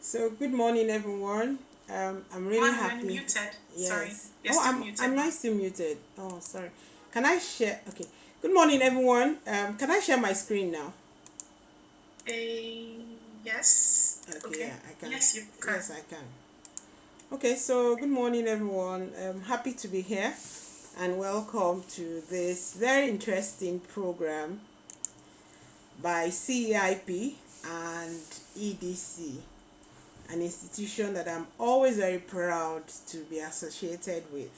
So good morning, everyone. I'm really One, you're happy. muted. Sorry, Yes. you're Oh, still I'm muted. not still muted. Oh, sorry. Can I share? Okay. Good morning, everyone. Can I share my screen now? Yes. Okay. Yeah, Okay. I can. Yes, you can. Yes, I can. Okay. So good morning, everyone. Happy to be here, and welcome to this very interesting program by CEIP and EDC, an institution that I'm always very proud to be associated with.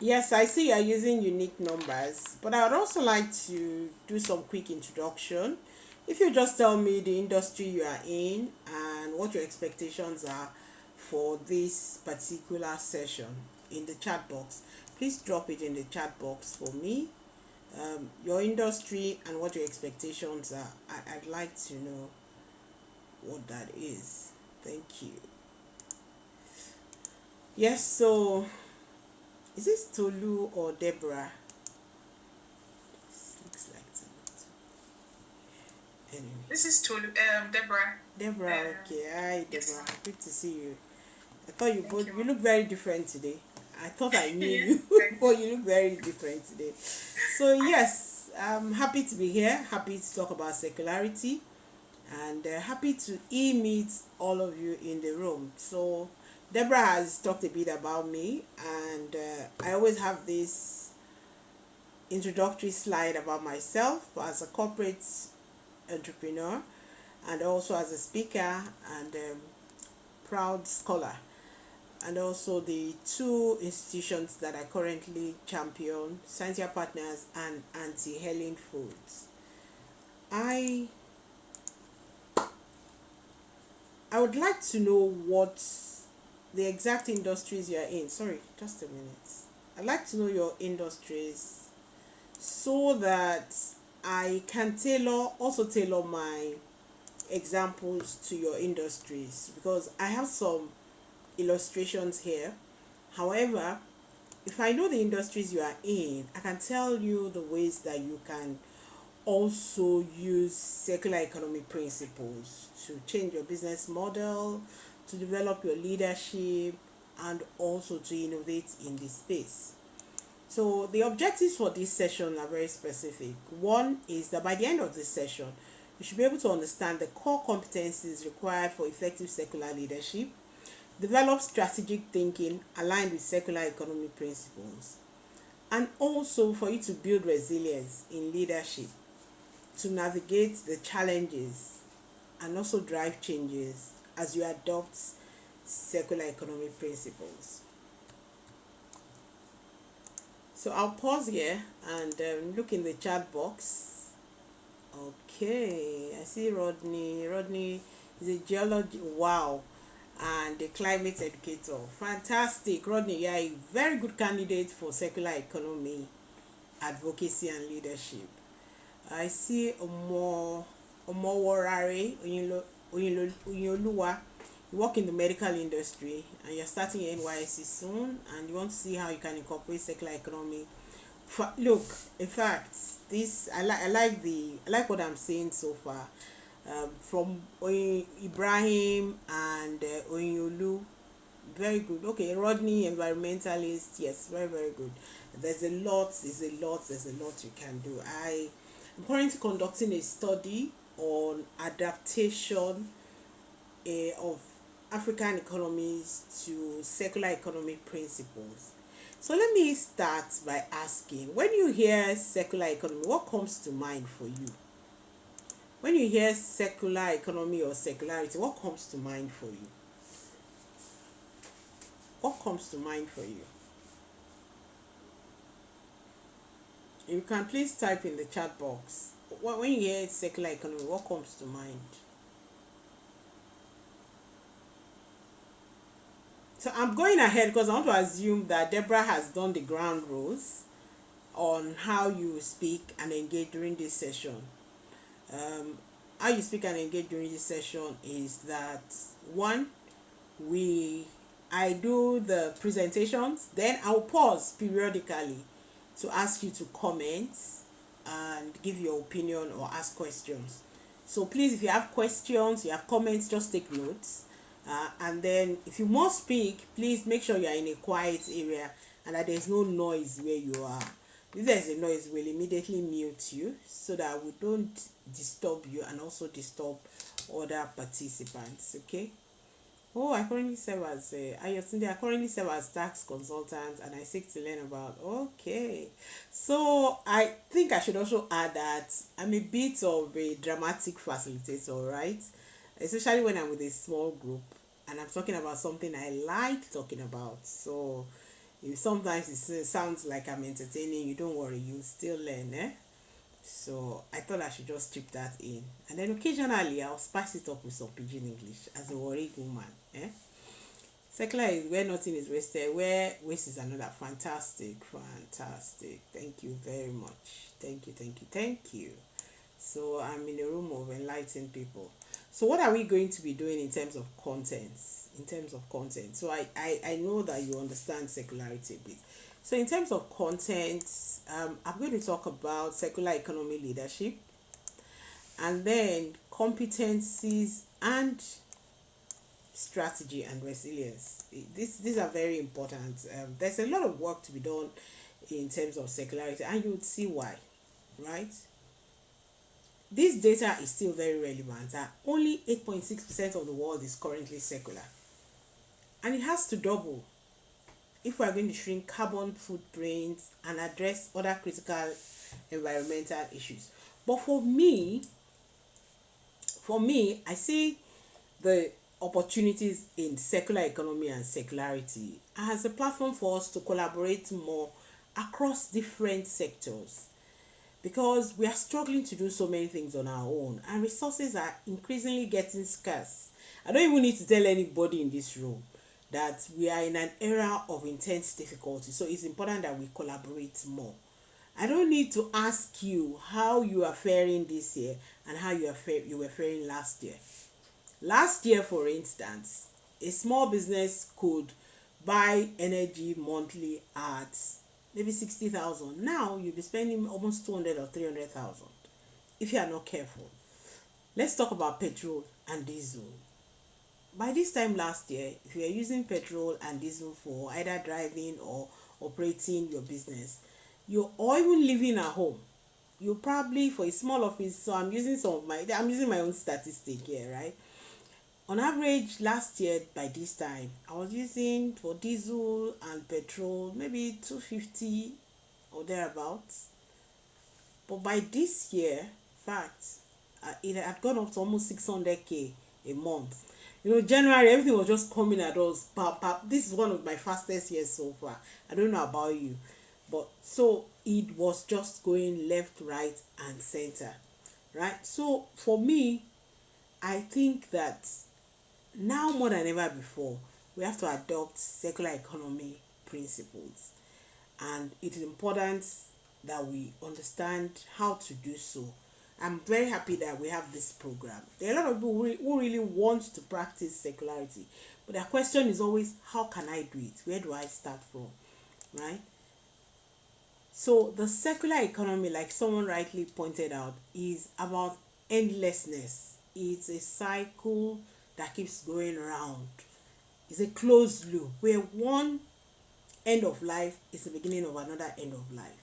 Yes, I see you're using unique numbers, but I would also like to do some quick introduction. If you just tell me the industry you are in and what your expectations are for this particular session in the chat box, please drop it in the chat box for me. Your industry and what your expectations are. I'd like to know what that is. Thank you. Yes, so is this Tolu or Deborah? This looks like Tolu. Anyway. This is Tolu, Deborah. Deborah, okay. Hi, Yes, Deborah. ma'am. Good to see you. I thought Thank you, you ma'am. look very different today. I thought I knew Yeah, you, thank but you look very different today. So, yes, I'm happy to be here. Happy to talk about secularity and happy to meet all of you in the room. So, Deborah has talked a bit about me, and I always have this introductory slide about myself as a corporate entrepreneur and also as a speaker and proud scholar, and also the two institutions that I currently champion, Scientia Partners and Auntie Helen Foods. I I would like to know what the exact industries you are in. Sorry, just a minute. I'd like to know your industries so that I can tailor my examples to your industries because I have some illustrations here. However, if I know the industries you are in, I can tell you the ways that you can also use circular economy principles to change your business model, to develop your leadership, and also to innovate in this space. So the objectives for this session are very specific. One is that by the end of this session, you should be able to understand the core competencies required for effective circular leadership, develop strategic thinking aligned with circular economy principles, and also for you to build resilience in leadership, to navigate the challenges and also drive changes as you adopt circular economy principles. So I'll pause here and look in the chat box. Okay, I see Rodney. Rodney is a geology. Wow. And a climate educator. Fantastic. Rodney, you are a very good candidate for circular economy, advocacy, and leadership. I see Omoworare Oyinoluwa. You work in the medical industry and you're starting your NYSC soon and you want to see how you can incorporate circular economy. Look, in fact, this I like what I'm saying so far. From Ibrahim and Oyinolu, very good. Okay, Rodney, environmentalist, yes, very very good. There's a lot you can do. I'm currently conducting a study on adaptation of African economies to circular economy principles. So let me start by asking, when you hear circular economy, what comes to mind for you? When you hear circular economy or circularity, what comes to mind for you? What comes to mind for you? You can please type in the chat box. When you hear circular economy, what comes to mind? So I'm going ahead because I want to assume that Deborah has done the ground rules on how you speak and engage during this session. Um, how you speak and engage during this session is that one, we I do the presentations, then I'll pause periodically to ask you to comment and give your opinion or ask questions. So please, if you have questions, you have comments, just take notes. And then if you must speak, please make sure you are in a quiet area and that there's no noise where you are. If there's a noise, we'll immediately mute you so that we don't disturb you and also disturb other participants. Okay. Oh, I currently serve as Ayotunde. I currently serve as tax consultant, and I seek to learn about. Okay, so I think I should also add that I'm a bit of a dramatic facilitator, right? Especially when I'm with a small group and I'm talking about something I like talking about. So if sometimes it sounds like I'm entertaining you, don't worry, you still learn, eh? So I thought I should just chip that in. And then occasionally I'll spice it up with some pidgin English as a worried woman. Eh? Secular is where nothing is wasted, where waste is another. Fantastic, fantastic. Thank you very much. Thank you, thank you, thank you. So I'm in a room of enlightened people. So what are we going to be doing in terms of content? In terms of content. So I know that you understand secularity a bit. So in terms of content, I'm going to talk about secular economy leadership and then competencies and strategy and resilience. These are very important. There's a lot of work to be done in terms of secularity and you would see why, right? This data is still very relevant that only 8.6% of the world is currently secular. And it has to double if we are going to shrink carbon footprints and address other critical environmental issues. But for me, I see the opportunities in secular economy and secularity as a platform for us to collaborate more across different sectors because we are struggling to do so many things on our own and resources are increasingly getting scarce. I don't even need to tell anybody in this room that we are in an era of intense difficulty, so it's important that we collaborate more. I don't need to ask you how you are faring this year and how you were faring last year. Last year, for instance, a small business could buy energy monthly at maybe 60,000. Now you'll be spending almost 200 or 300,000 if you are not careful. Let's talk about petrol and diesel. By this time last year, if you are using petrol and diesel for either driving or operating your business, you or even living at home, you probably for a small office. So I'm using my own statistic here, right? On average, last year by this time, I was using for diesel and petrol maybe 250 or thereabouts. But by this year, in fact, it had gone up to almost 600k a month. January, everything was just coming at us. Pap, pap. This is one of my fastest years so far. I don't know about you. But so it was just going left, right, and center. Right? So for me, I think that now more than ever before, we have to adopt circular economy principles. And it is important that we understand how to do so. I'm very happy that we have this program. There are a lot of people who really want to practice secularity, but their question is always, how can I do it? Where do I start from? Right? So the circular economy, like someone rightly pointed out, is about endlessness. It's a cycle that keeps going around. It's a closed loop where one end of life is the beginning of another end of life.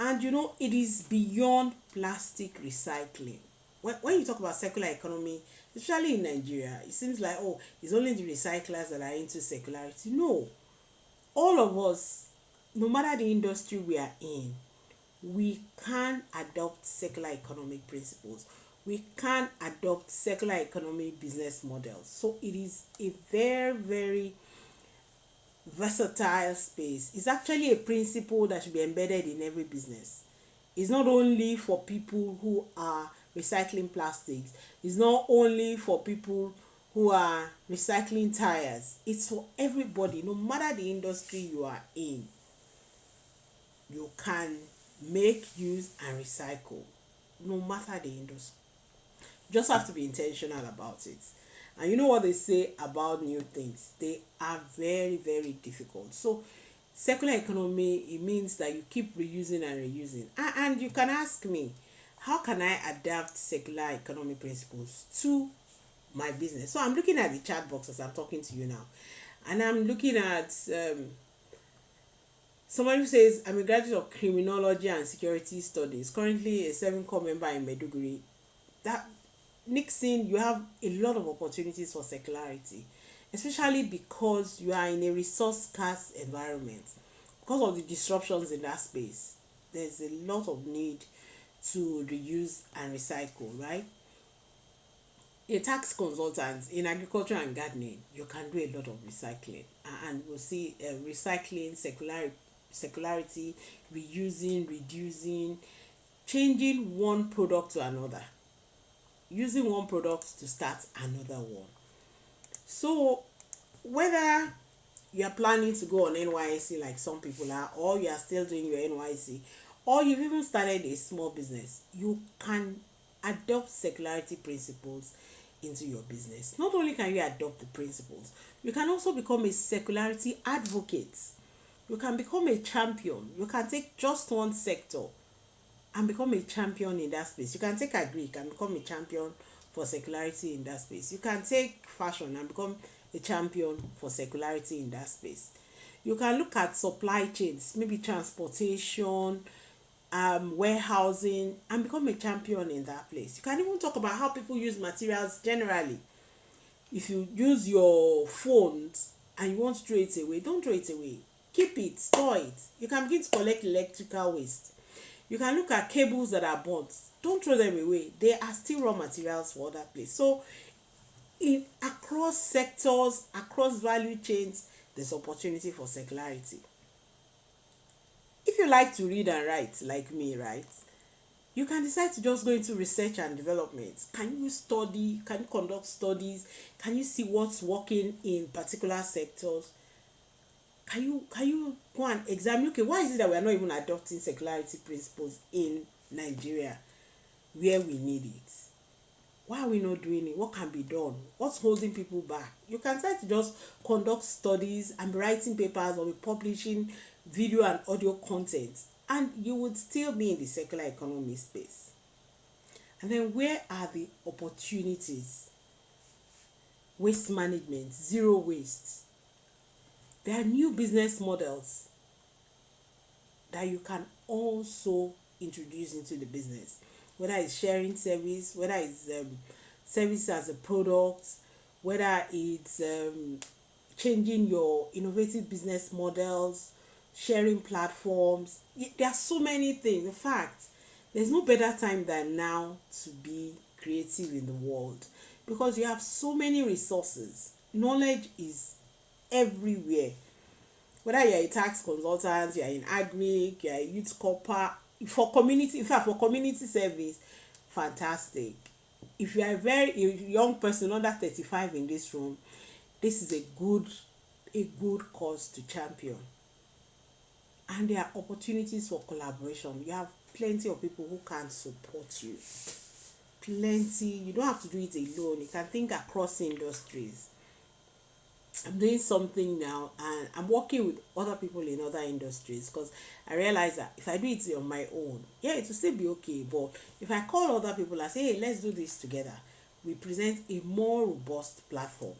And it is beyond plastic recycling. When you talk about circular economy, especially in Nigeria, it seems like, oh, it's only the recyclers that are into circularity. No, all of us, no matter the industry we are in, we can adopt circular economic principles. We can adopt circular economy business models. So it is a very, very versatile space. It's actually a principle that should be embedded in every business. It's not only for people who are recycling plastics. It's not only for people who are recycling tires. It's for everybody, no matter the industry you are in. You can make, use, and recycle, no matter the industry. You just have to be intentional about it. And you know what they say about new things? They are very, very difficult. So, circular economy, it means that you keep reusing and reusing. And you can ask me, how can I adapt secular economic principles to my business? So I'm looking at the chat box as I'm talking to you now, and I'm looking at someone who says, I'm a graduate of criminology and security studies, currently a 7 core member in Meduguri. That Nixon, you have a lot of opportunities for secularity, especially because you are in a resource scarce environment. Because of the disruptions in that space, there's a lot of need to reuse and recycle, right? A tax consultant in agriculture and gardening, you can do a lot of recycling, and we'll see recycling, secularity, reusing, reducing, changing one product to another, using one product to start another one. So whether you are planning to go on NYC like some people are, or you are still doing your NYC, or you've even started a small business, you can adopt secularity principles into your business. Not only can you adopt the principles, you can also become a secularity advocate. You can become a champion. You can take just one sector and become a champion in that space. You can take agri and become a champion for secularity in that space. You can take fashion and become a champion for secularity in that space. You can look at supply chains, maybe transportation, warehousing, and become a champion in that place. You can even talk about how people use materials generally. If you use your phones and you want to throw it away, don't throw it away. Keep it, store it. You can begin to collect electrical waste. You can look at cables that are burnt. Don't throw them away. They are still raw materials for other place. So in across sectors, across value chains, there's opportunity for secularity. If you like to read and write like me, right, you can decide to just go into research and development. Can you study? Can you conduct studies? Can you see what's working in particular sectors? Can you go and examine, okay, why is it that we are not even adopting secularity principles in Nigeria where we need it? Why are we not doing it? What can be done? What's holding people back? You can try to just conduct studies and be writing papers or be publishing video and audio content, and you would still be in the secular economy space. And then where are the opportunities? Waste management, zero waste. There are new business models that you can also introduce into the business, whether it's sharing service, whether it's service as a product, whether it's changing your innovative business models, sharing platforms. There are so many things. In fact, there's no better time than now to be creative in the world, because you have so many resources. Knowledge is everywhere. Whether you're a tax consultant, you're in agri, you're a youth corper, for community, in fact, for community service, fantastic. If you are a very young person under 35 in this room, this is a good cause to champion. And there are opportunities for collaboration. You have plenty of people who can support you. Plenty. You don't have to do it alone. You can think across industries. I'm doing something now and I'm working with other people in other industries, because I realize that if I do it on my own, yeah, it will still be okay. But if I call other people and say, hey, let's do this together, we present a more robust platform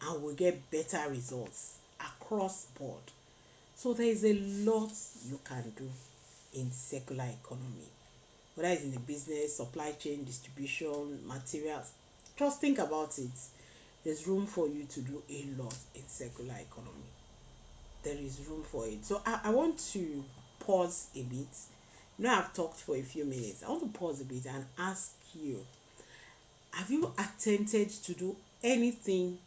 and we'll get better results across board. So there is a lot you can do in secular economy, whether it's in the business, supply chain, distribution, materials. Just think about it. There's room for you to do a lot in secular economy. There is room for it. So I want to pause a bit. I've talked for a few minutes. I want to pause a bit and ask you, have you attempted to do anything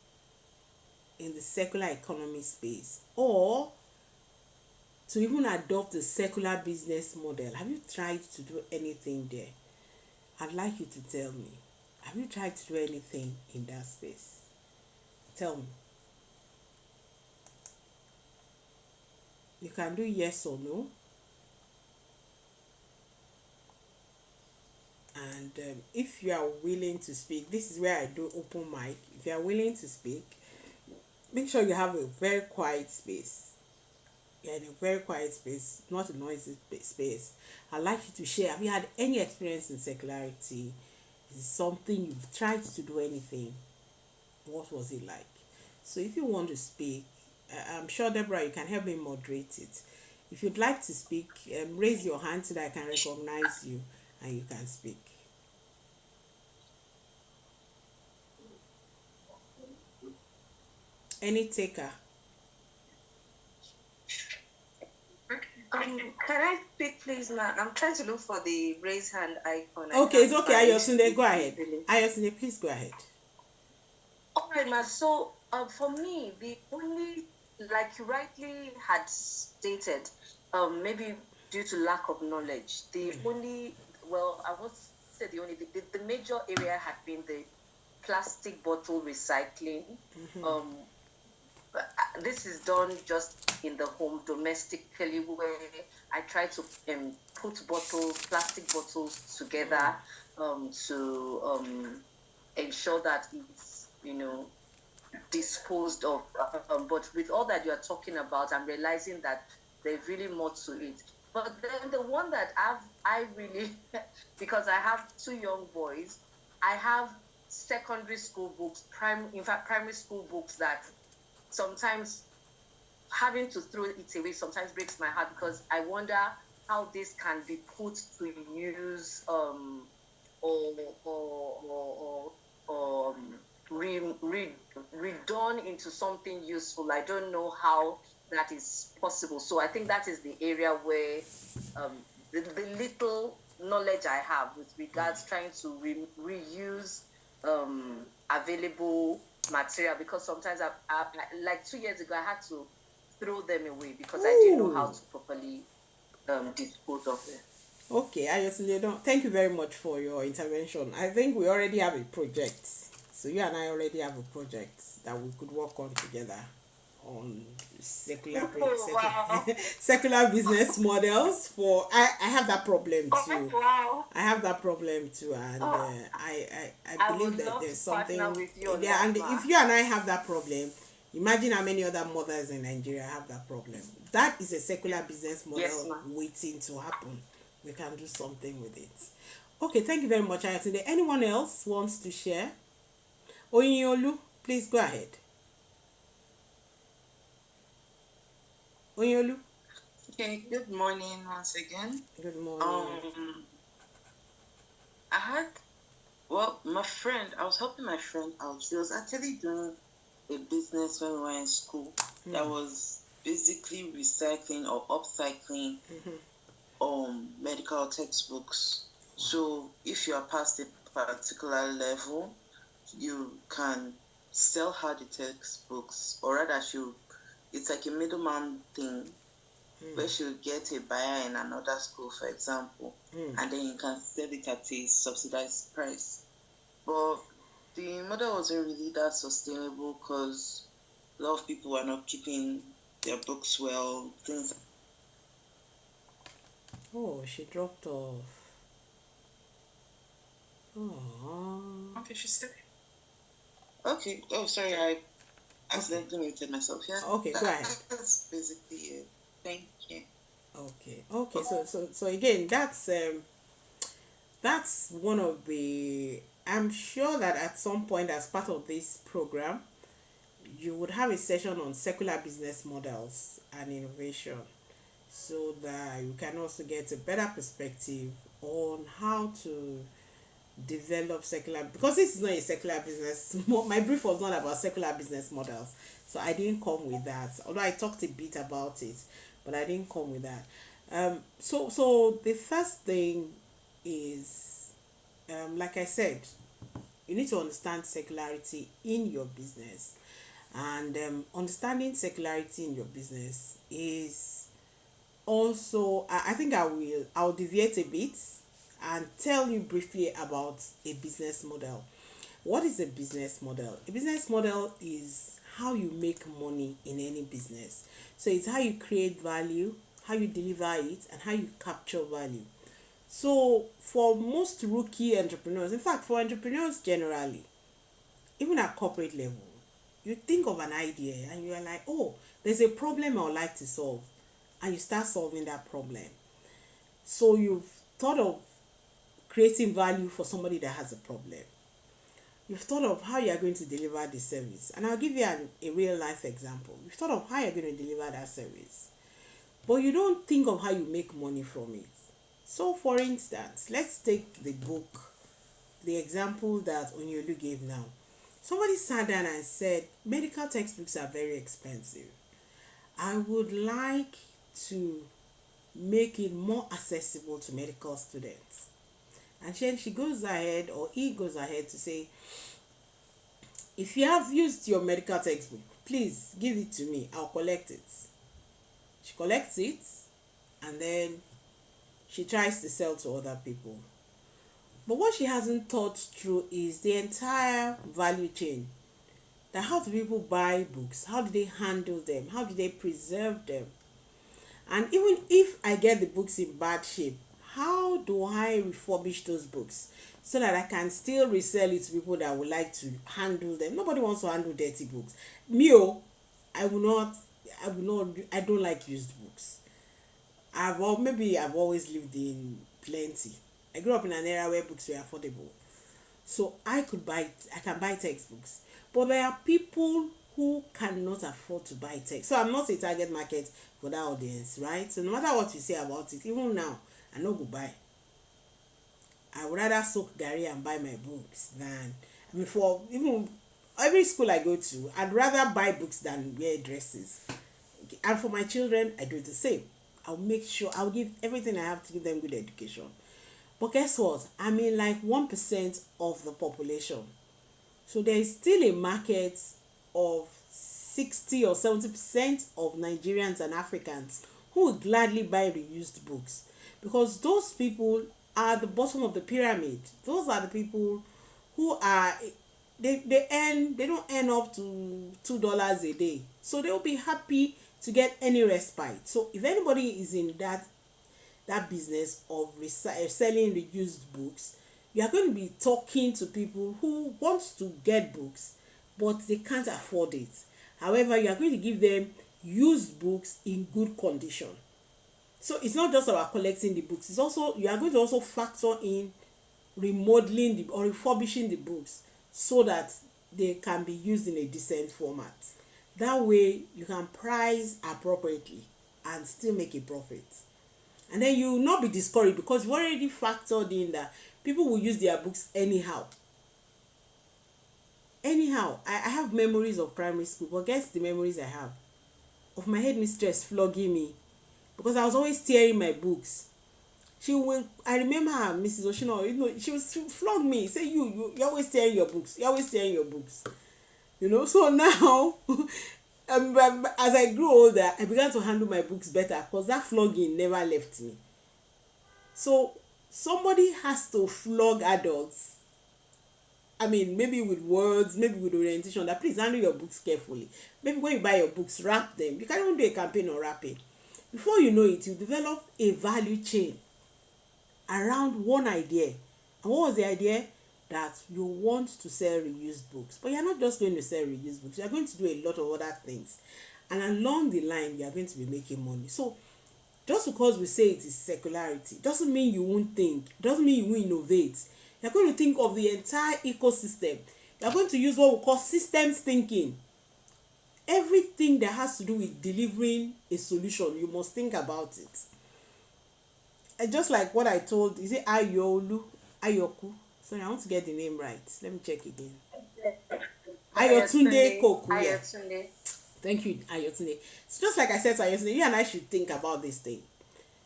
in the secular economy space, or to even adopt a secular business model? Have you tried to do anything there? I'd like you to tell me. Have you tried to do anything in that space? Tell me. You can do yes or no. And if you are willing to speak, this is where I do open mic. If you are willing to speak, make sure you have a very quiet space. You're in a very quiet space, not a noisy space. I'd like you to share. Have you had any experience in secularity? Is it something you've tried to do anything? What was it like? So if you want to speak, I'm sure Deborah, you can help me moderate it. If you'd like to speak, raise your hand so that I can recognize you and you can speak. Any taker? Can I speak, please, ma'am? I'm trying to look for the raise hand icon. Okay, it's okay. Ayotunde, go ahead. Ayotunde, please go ahead. All right, ma'am. So, for me, the only, like you rightly had stated, maybe due to lack of knowledge, the only, well, I won't say the only, the major area had been the plastic bottle recycling. This is done just in the home domestically, where I try to put bottles, plastic bottles together to ensure that it's, disposed of. But with all that you are talking about, I'm realizing that there's really more to it. But then the one that I really, because I have two young boys, I have secondary school books, in fact, primary school books that sometimes having to throw it away sometimes breaks my heart, because I wonder how this can be put to use or redone into something useful. I don't know how that is possible. So I think that is the area where the little knowledge I have with regards trying to reuse available material, because sometimes like 2 years ago I had to throw them away because I didn't know how to properly dispose of them. Okay, Ayotunde, thank you very much for your intervention. I think we already have a project. So you and I already have a project that we could work on together on Wow. secular business models. For I have that problem too. Wow. I have that problem too, and I believe would that love there's to partner something. with you on Yeah, that, and ma. if you and I have that problem, imagine how many other mothers in Nigeria have that problem. That is a secular business model Yes, ma'am. waiting to happen. We can do something with it. Okay, thank you very much, Ayatunde. Anyone else wants to share? Oyinolu, please go ahead. Oyinolu, Okay, good morning once again. good morning. I had, I was helping my friend out. She was actually doing a business when we were in school that was basically recycling or upcycling medical textbooks. So if you are past a particular level, you can sell her the textbooks, or rather, it's like a middleman thing where she'll get a buyer in another school, for example, and then you can sell it at a subsidized price. But the model wasn't really that sustainable because a lot of people were not keeping their books well, things. Oh, she dropped off. Oh. Okay, she's still. Okay. Oh, sorry, I accidentally muted myself. Yeah. Okay, go ahead. That's basically it. Thank you. Okay. So again, that's one of the. I'm sure that at some point, as part of this program, you would have a session on secular business models and innovation, so that you can also get a better perspective on how to develop secular, because this is not a secular business. My brief was not about secular business models, so I didn't come with that, although I talked a bit about it, but I didn't come with that. So the first thing is, like I said, you need to understand secularity in your business, and understanding secularity in your business is also, I think I'll deviate a bit and tell you briefly about a business model. What is a business model? A business model is how you make money in any business. So it's how you create value, how you deliver it, and how you capture value. So for most rookie entrepreneurs, in fact for entrepreneurs generally, even at corporate level, you think of an idea and you are like, oh, there's a problem I would like to solve. and you start solving that problem. So you've thought of creating value for somebody that has a problem. You've thought of how you are going to deliver the service. And I'll give you a real life example. You've thought of how you're going to deliver that service, but you don't think of how you make money from it. So, for instance, let's take the book, the example that Onyolu gave now. Somebody sat down and said, medical textbooks are very expensive. I would like to make it more accessible to medical students. And then she goes ahead, or he goes ahead to say, if you have used your medical textbook, please give it to me, I'll collect it. She collects it, and then she tries to sell to other people. But what she hasn't thought through is the entire value chain. That how do people buy books? How do they handle them? How do they preserve them? And even if I get the books in bad shape, how do I refurbish those books so that I can still resell it to people that would like to handle them? Nobody wants to handle dirty books. I don't like used books. I've always lived in plenty. I grew up in an era where books were affordable. So I can buy textbooks. But there are people who cannot afford to buy text. So I'm not a target market for that audience, right? So no matter what you say about it, even now, I no go buy. I would rather soak Gary and buy my books than, for even every school I go to, I'd rather buy books than wear dresses. And for my children, I do the same. I'll make sure I'll give everything I have to give them good education. But guess what? I'm in like 1% of the population. So there is still a market of 60 or 70% of Nigerians and Africans who will gladly buy reused books, because those people are the bottom of the pyramid. Those are the people who are they don't earn up to $2 a day, so they'll be happy to get any respite. So if anybody is in that business of selling reused books, you are going to be talking to people who want to get books but they can't afford it. However, you are going to give them used books in good condition. So it's not just about collecting the books, it's also, you are going to also factor in remodeling or refurbishing the books so that they can be used in a decent format. That way you can price appropriately and still make a profit. And then you will not be discouraged because you've already factored in that people will use their books anyhow. I have memories of primary school, but guess the memories I have? Of my headmistress flogging me because I was always tearing my books. I remember her, Mrs. Oshino, she would flog me, say, you're always tearing your books. So now, as I grew older, I began to handle my books better because that flogging never left me. So somebody has to flog adults. Maybe with words, maybe with orientation, that please handle your books carefully. Maybe when you buy your books, wrap them. You can even do a campaign on wrapping. Before you know it, you develop a value chain around one idea. And what was the idea? That you want to sell reused books. But you're not just going to sell reused books. You're going to do a lot of other things. And along the line, you're going to be making money. So just because we say it is secularity, doesn't mean you won't think. Doesn't mean you won't innovate. You're going to think of the entire ecosystem. You're going to use what we call systems thinking. Everything that has to do with delivering a solution, you must think about it. And just like what I told, is it Ayoku? Sorry, I want to get the name right. Let me check again. Ayotunde Koku. Ayotunde. Thank you, Ayotunde. So just like I said to Ayotunde, you and I should think about this thing.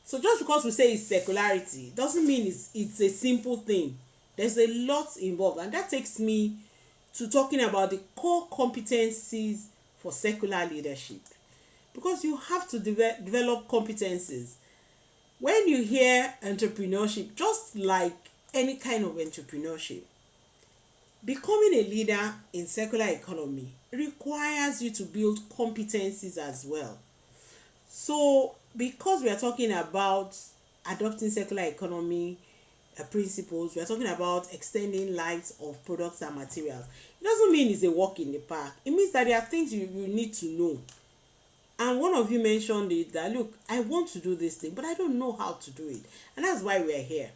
So just because we say it's secularity doesn't mean it's a simple thing. There's a lot involved, and that takes me to talking about the core competencies for secular leadership, because you have to develop competencies. When you hear entrepreneurship, just like any kind of entrepreneurship, becoming a leader in secular economy requires you to build competencies as well. So because we are talking about adopting secular economy principles, we are talking about extending lives of products and materials. It doesn't mean it's a walk in the park. It means that there are things you need to know. And one of you mentioned it that, look, I want to do this thing, but I don't know how to do it. And that's why we're here.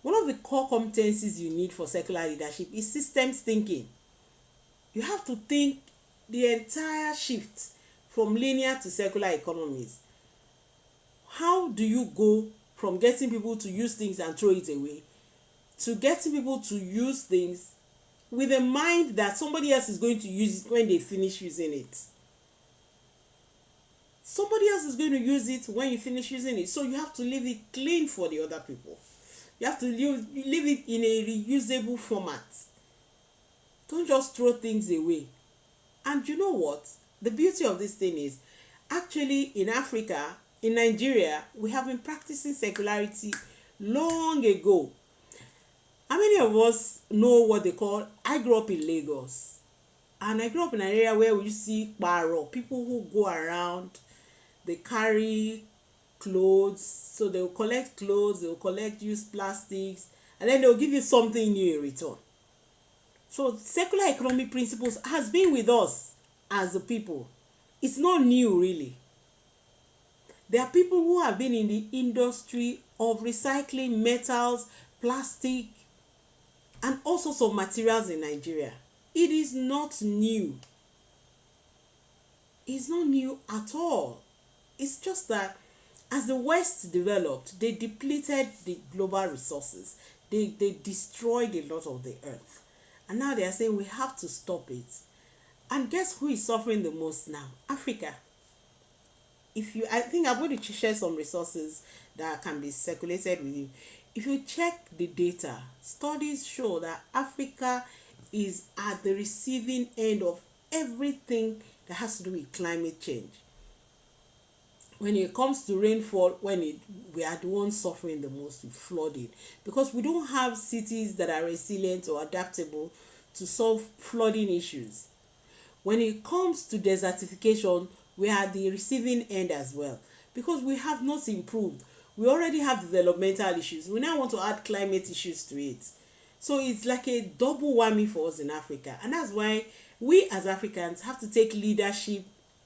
One of the core competencies you need for secular leadership is systems thinking. You have to think the entire shift from linear to secular economies. How do you go from getting people to use things and throw it away to getting people to use things with a mind that somebody else is going to use it when they finish using it? Somebody else is going to use it when you finish using it. So you have to leave it clean for the other people. You have to leave it in a reusable format. Don't just throw things away. And you know what? The beauty of this thing is, actually in Africa, in Nigeria, we have been practicing secularity long ago. How many of us know what they call, I grew up in Lagos. And I grew up in an area where we see paro, people who go around, they carry clothes, so they'll collect clothes, they'll collect used plastics, and then they'll give you something new in return. So secular economic principles has been with us as a people. It's not new, really. There are people who have been in the industry of recycling metals, plastic, and all sorts of materials in Nigeria. It is not new. It's not new at all. It's just that as the West developed, they depleted the global resources. They destroyed a lot of the earth. And now they are saying we have to stop it. And guess who is suffering the most now? Africa. I think I'm going to share some resources that can be circulated with you. If you check the data, studies show that Africa is at the receiving end of everything that has to do with climate change. When it comes to rainfall, we are the ones suffering the most with flooding, because we don't have cities that are resilient or adaptable to solve flooding issues. When it comes to desertification, we are the receiving end as well, because we have not improved. We already have developmental issues. We now want to add climate issues to it. So it's like a double whammy for us in Africa. And that's why we as Africans have to take leadership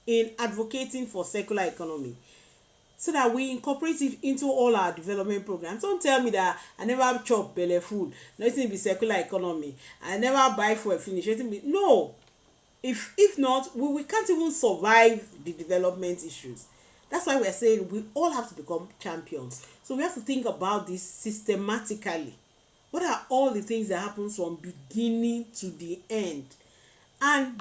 in advocating for secular economy, so that we incorporate it into all our development programs. Don't tell me that I never chop belle food, nothing be secular economy, I never buy for a finish. No. If not, we can't even survive the development issues. That's why we're saying we all have to become champions. So we have to think about this systematically. What are all the things that happen from beginning to the end? And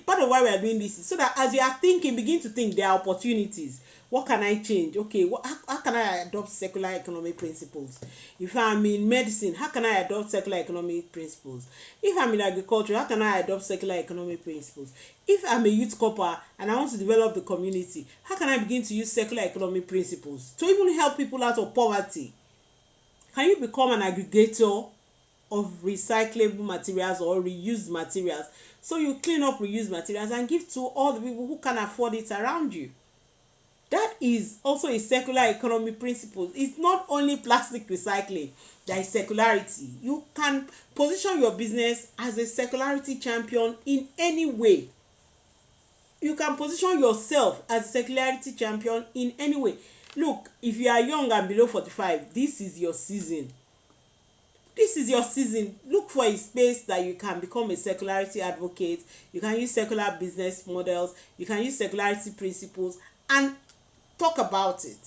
part of why we are doing this is so that as you are thinking, begin to think there are opportunities. What can I change? Okay, how can I adopt secular economic principles? If I'm in medicine, how can I adopt secular economic principles? If I'm in agriculture, how can I adopt secular economic principles? If I'm a youth corper and I want to develop the community, how can I begin to use secular economic principles to even help people out of poverty? Can you become an aggregator of recyclable materials or reused materials? So you clean up reused materials and give to all the people who can afford it around you. That is also a secular economic principle. It's not only plastic recycling, there is secularity. You can position your business as a secularity champion in any way. You can position yourself as a secularity champion in any way. Look, if you are young and below 45, this is your season. This is your season. Look for a space that you can become a secularity advocate. You can use secular business models. You can use secularity principles and talk about it.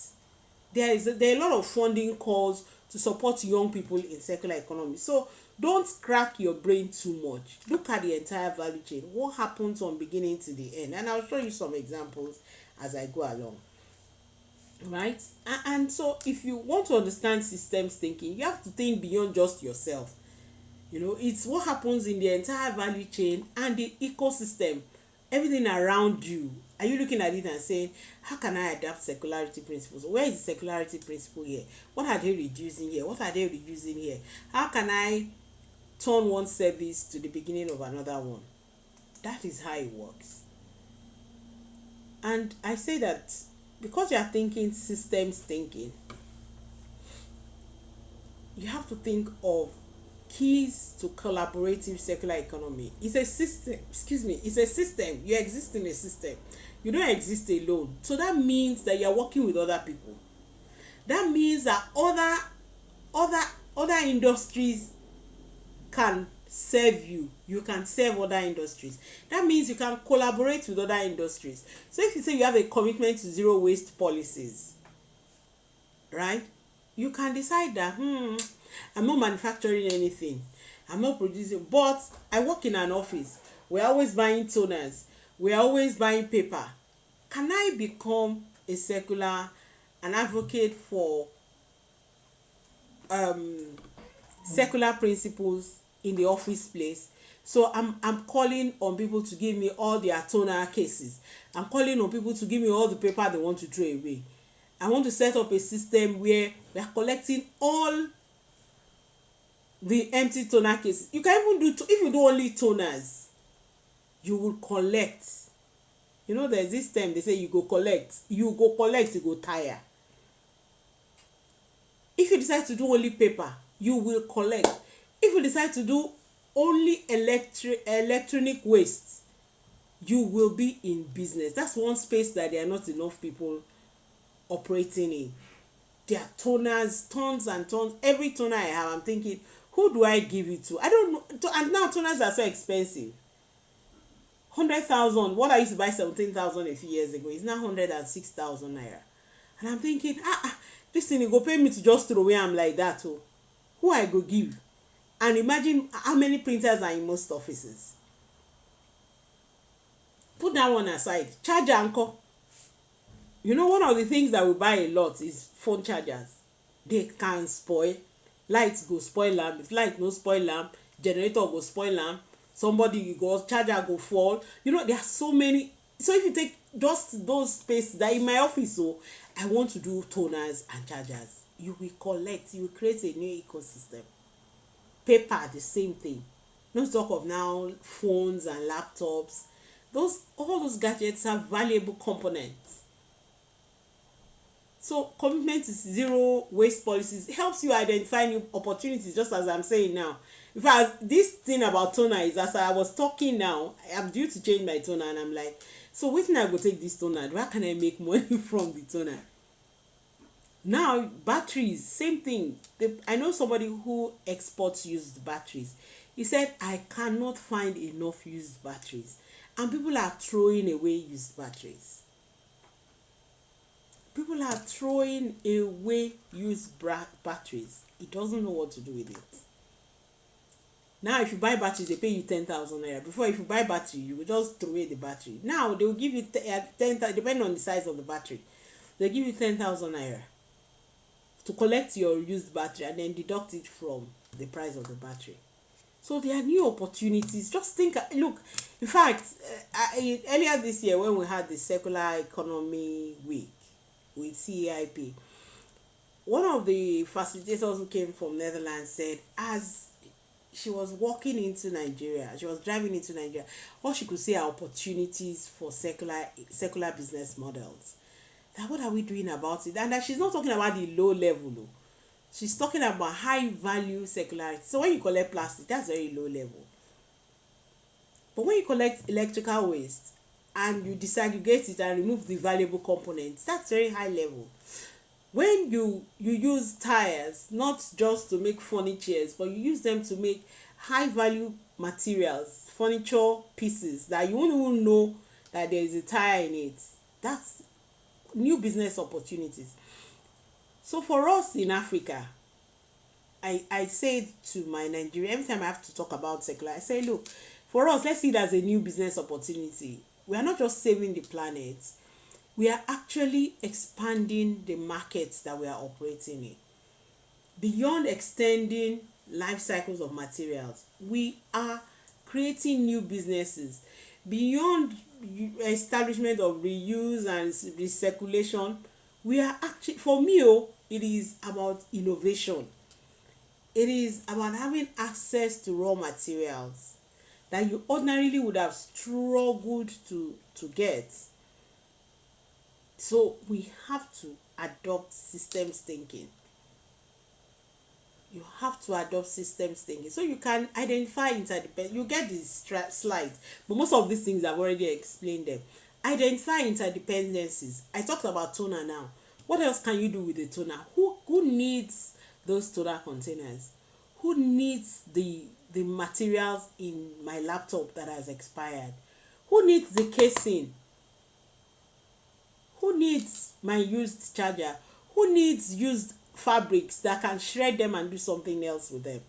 There are a lot of funding calls to support young people in secular economy. So don't crack your brain too much. Look at the entire value chain. What happens from beginning to the end? And I'll show you some examples as I go along. Right? And so if you want to understand systems thinking, you have to think beyond just yourself. It's what happens in the entire value chain and the ecosystem, everything around you. Are you looking at it and saying, how can I adapt secularity principles? Where is the secularity principle here? What are they reducing here? What are they reducing here? How can I turn one service to the beginning of another one? That is how it works. And I say that because you are thinking systems thinking, you have to think of keys to collaborative circular economy. It's a system. You exist in a system. you don't exist alone. So that means that you're working with other people. That means that other other industries can serve you. You can serve other industries. That means you can collaborate with other industries. So if you say you have a commitment to zero waste policies, right, you can decide that I'm not manufacturing anything, I'm not producing, but I work in an office, we're always buying toners, we're always buying paper. Can I become a secular, an advocate for secular principles in the office place? So I'm calling on people to give me all their toner cases. I'm calling on people to give me all the paper they want to throw away. I want to set up a system where we are collecting all the empty toner cases. You can even do, if you do only toners, you will collect. You know, there's this term they say, you go collect, you go tire. If you decide to do only paper, you will collect. If you decide to do only electronic waste, you will be in business. That's one space that there are not enough people operating in. There are toners, tons and tons. Every toner I have, I'm thinking, who do I give it to? I don't know. And now toners are so expensive. 100,000. What I used to buy 17,000 a few years ago is now 106,000 naira. And I'm thinking, this thing go pay me to just throw away. I'm like that. Oh, who I go give? And imagine how many printers are in most offices. Put that one aside. Charger anchor. You know, one of the things that we buy a lot is phone chargers. They can spoil. Lights go spoil lamp. If light no spoil lamp, generator go spoil lamp. Somebody go, charger go fall. You know, there are so many. So if you take just those spaces that in my office, so I want to do toners and chargers, you will collect. You will create a new ecosystem. Paper, the same thing. Not talk of now phones and laptops. All those gadgets are valuable components. So commitment to zero waste policies helps you identify new opportunities, just as I'm saying now. In fact, this thing about toner is, as I was talking now, I'm due to change my toner, and I'm like, so wait till I go take this toner. Where can I make money from the toner? Now, batteries, same thing. I know somebody who exports used batteries. He said, I cannot find enough used batteries. And people are throwing away used batteries. People are throwing away used batteries. He doesn't know what to do with it. Now, if you buy batteries, they pay you 10,000 naira. Before, if you buy battery, you will just throw away the battery. Now, they will give you 10,000, depending on the size of the battery. They give you 10,000 naira to collect your used battery and then deduct it from the price of the battery. So there are new opportunities. Just think, look, in fact, earlier this year when we had the Circular Economy Week with CEIP, one of the facilitators who came from Netherlands said, as she was walking into Nigeria, she was driving into Nigeria, all she could see are opportunities for secular business models. Now, what are we doing about it? And that she's not talking about the low level, though. She's talking about high value circularity. So when you collect plastic, that's very low level. But when you collect electrical waste and you disaggregate it and remove the valuable components, that's very high level. When you use tires, not just to make furniture, but you use them to make high value materials, furniture pieces that you won't even know that there is a tire in it. That's new business opportunities. So for us in Africa, I say to my Nigeria, every time I have to talk about secular, I say, look, for us, let's see it as a new business opportunity. We are not just saving the planet, we are actually expanding the markets that we are operating in. Beyond extending life cycles of materials, we are creating new businesses. Beyond establishment of reuse and recirculation, we are actually, for me, it is about innovation. It is about having access to raw materials that you ordinarily would have struggled to get. So we have to adopt systems thinking. You have to adopt systems thinking. So you can identify interdependence. You get these slides, but most of these things I've already explained them. Identify interdependencies. I talked about toner now. What else can you do with the toner? Who needs those toner containers? Who needs the materials in my laptop that has expired? Who needs the casing? Who needs my used charger? Who needs used fabrics that can shred them and do something else with them?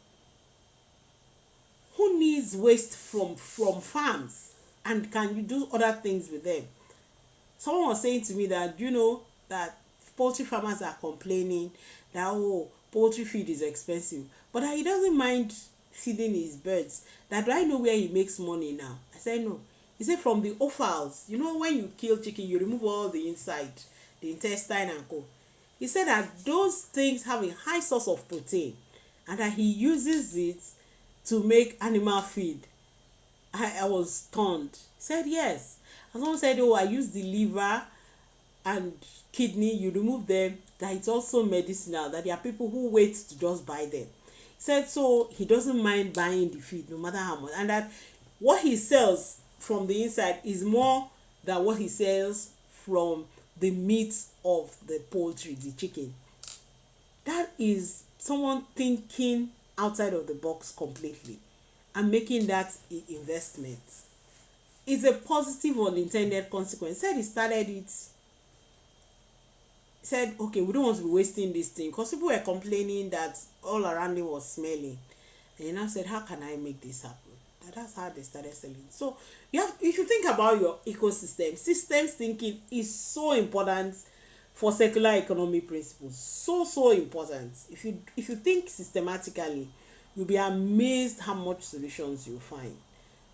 Who needs waste from farms and can you do other things with them? Someone was saying to me that that poultry farmers are complaining that poultry feed is expensive, but that he doesn't mind feeding his birds. That do I know where he makes money now? I said no. He said from the offals. When you kill chicken, you remove all the inside, the intestine and co. He said that those things have a high source of protein and that he uses it to make animal feed. I was stunned. He said yes. And someone said, I use the liver and kidney, you remove them, that it's also medicinal, that there are people who wait to just buy them. He said so he doesn't mind buying the feed no matter how much, and that what he sells from the inside is more than what he sells from the meat of the poultry, the chicken. That is someone thinking outside of the box completely and making that investment. It's a positive unintended consequence. Said he started it. Said, okay, we don't want to be wasting this thing, because people were complaining that all around him was smelling. And he now said, how can I make this happen? And that's how they started selling. So if you think about your ecosystem, systems thinking is so important for circular economy principles. So important. If you think systematically, you'll be amazed how much solutions you'll find,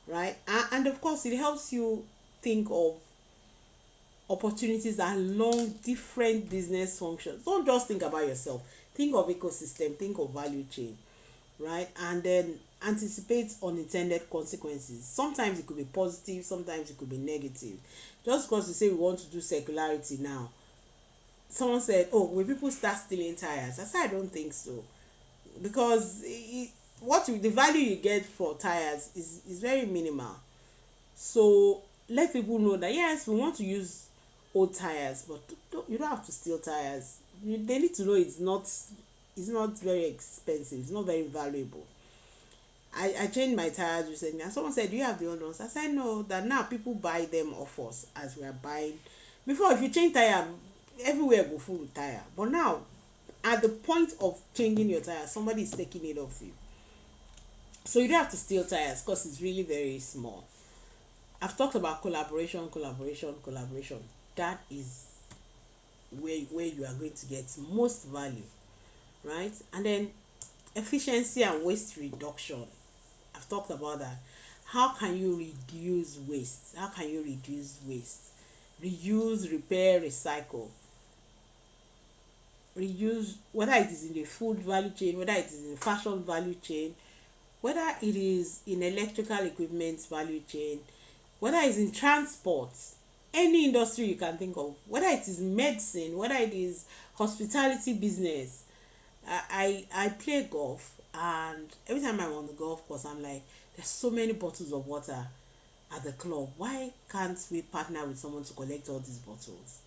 right? And of course, it helps you think of opportunities along different business functions. Don't just think about yourself. Think of ecosystem, think of value chain, right? And then anticipate unintended consequences. Sometimes it could be positive, sometimes it could be negative. Just because you say we want to do circularity now, someone said, will people start stealing tires? I said, I don't think so, because the value you get for tires is very minimal. So let people know that yes, we want to use old tires, but you don't have to steal tires. They need to know it's not very expensive, it's not very valuable. I changed my tires recently and someone said, do you have the old ones? I said no, that now people buy them off us as we are buying. Before, if you change tire, everywhere go full with tire, but now at the point of changing your tire, somebody is taking it off you. So you don't have to steal tires because it's really very small. I've talked about collaboration. That is where you are going to get most value, right? And then efficiency and waste reduction. I've talked about that. How can you reduce waste? Reuse, repair, recycle. Reuse, whether it is in the food value chain, whether it is in the fashion value chain, whether it is in electrical equipment value chain, whether it's in transport, any industry you can think of, whether it is medicine, whether it is hospitality business. I play golf, and every time I'm on the golf course, I'm like, there's so many bottles of water at the club. Why can't we partner with someone to collect all these bottles?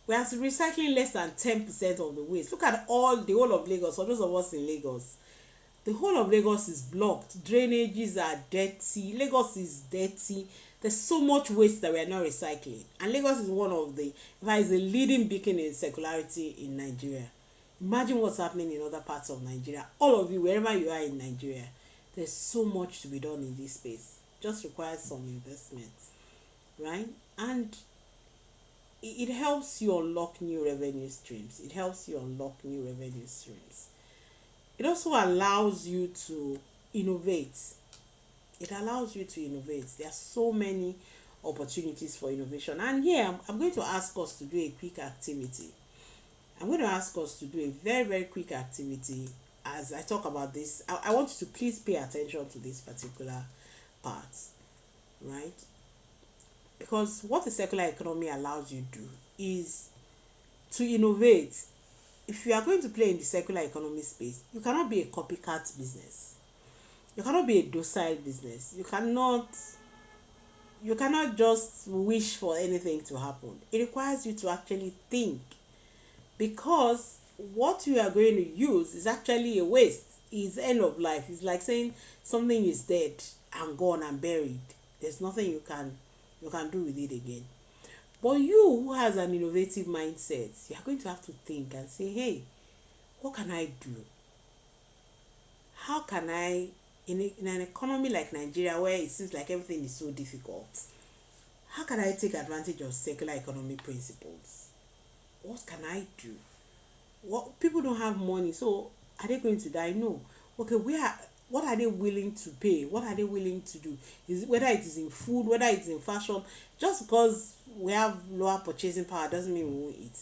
We are recycling less than 10% of the waste. Look at the whole of Lagos, for those of us in Lagos. The whole of Lagos is blocked. Drainages are dirty. Lagos is dirty. There's so much waste that we are not recycling. And Lagos is one of the leading beacon in circularity in Nigeria. Imagine what's happening in other parts of Nigeria. All of you, wherever you are in Nigeria, there's so much to be done in this space. Just requires some investment, right? And it helps you unlock new revenue streams. It also allows you to innovate. There are so many opportunities for innovation. And here, I'm going to ask us to do a quick activity. I'm going to ask us to do a very, very quick activity. As I talk about this, I want you to please pay attention to this particular part, right? Because what the circular economy allows you to do is to innovate. If you are going to play in the circular economy space, you cannot be a copycat business. You cannot be a docile business. You cannot you cannot just wish for anything to happen. It requires you to actually think, because what you are going to use is actually a waste. It's end of life. It's like saying something is dead and gone and buried. There's nothing you can do with it again. But you who has an innovative mindset, you are going to have to think and say, hey, what can I do? How can I, in an economy like Nigeria where it seems like everything is so difficult, how can I take advantage of circular economy principles? What can I do? What, people don't have money, so are they going to die? No. Okay, what are they willing to pay? What are they willing to do? Is whether it is in food, whether it's in fashion. Just because we have lower purchasing power doesn't mean we won't eat.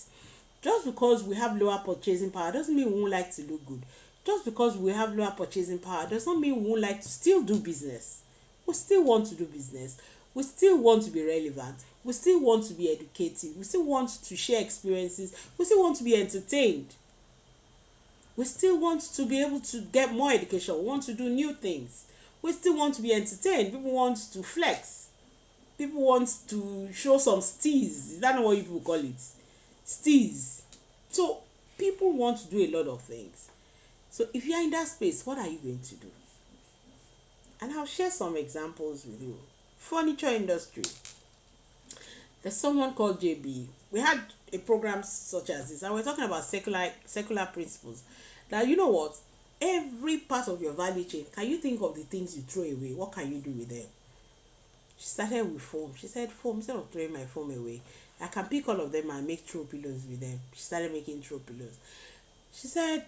Just because we have lower purchasing power doesn't mean we won't like to look good. Just because we have lower purchasing power does not mean we won't like to still do business. We still want to do business. We still want to be relevant. We still want to be educated. We still want to share experiences. We still want to be entertained. We still want to be able to get more education. We want to do new things. We still want to be entertained. People want to flex. People want to show some steez. Is that not what people call it? Steez. So people want to do a lot of things. So if you are in that space, what are you going to do? And I'll share some examples with you. Furniture industry. There's someone called JB. We had a program such as this, and we're talking about secular principles. Now, you know what? Every part of your value chain, can you think of the things you throw away? What can you do with them? She started with foam. She said, foam, instead of throwing my foam away, I can pick all of them and make throw pillows with them. She started making throw pillows. She said,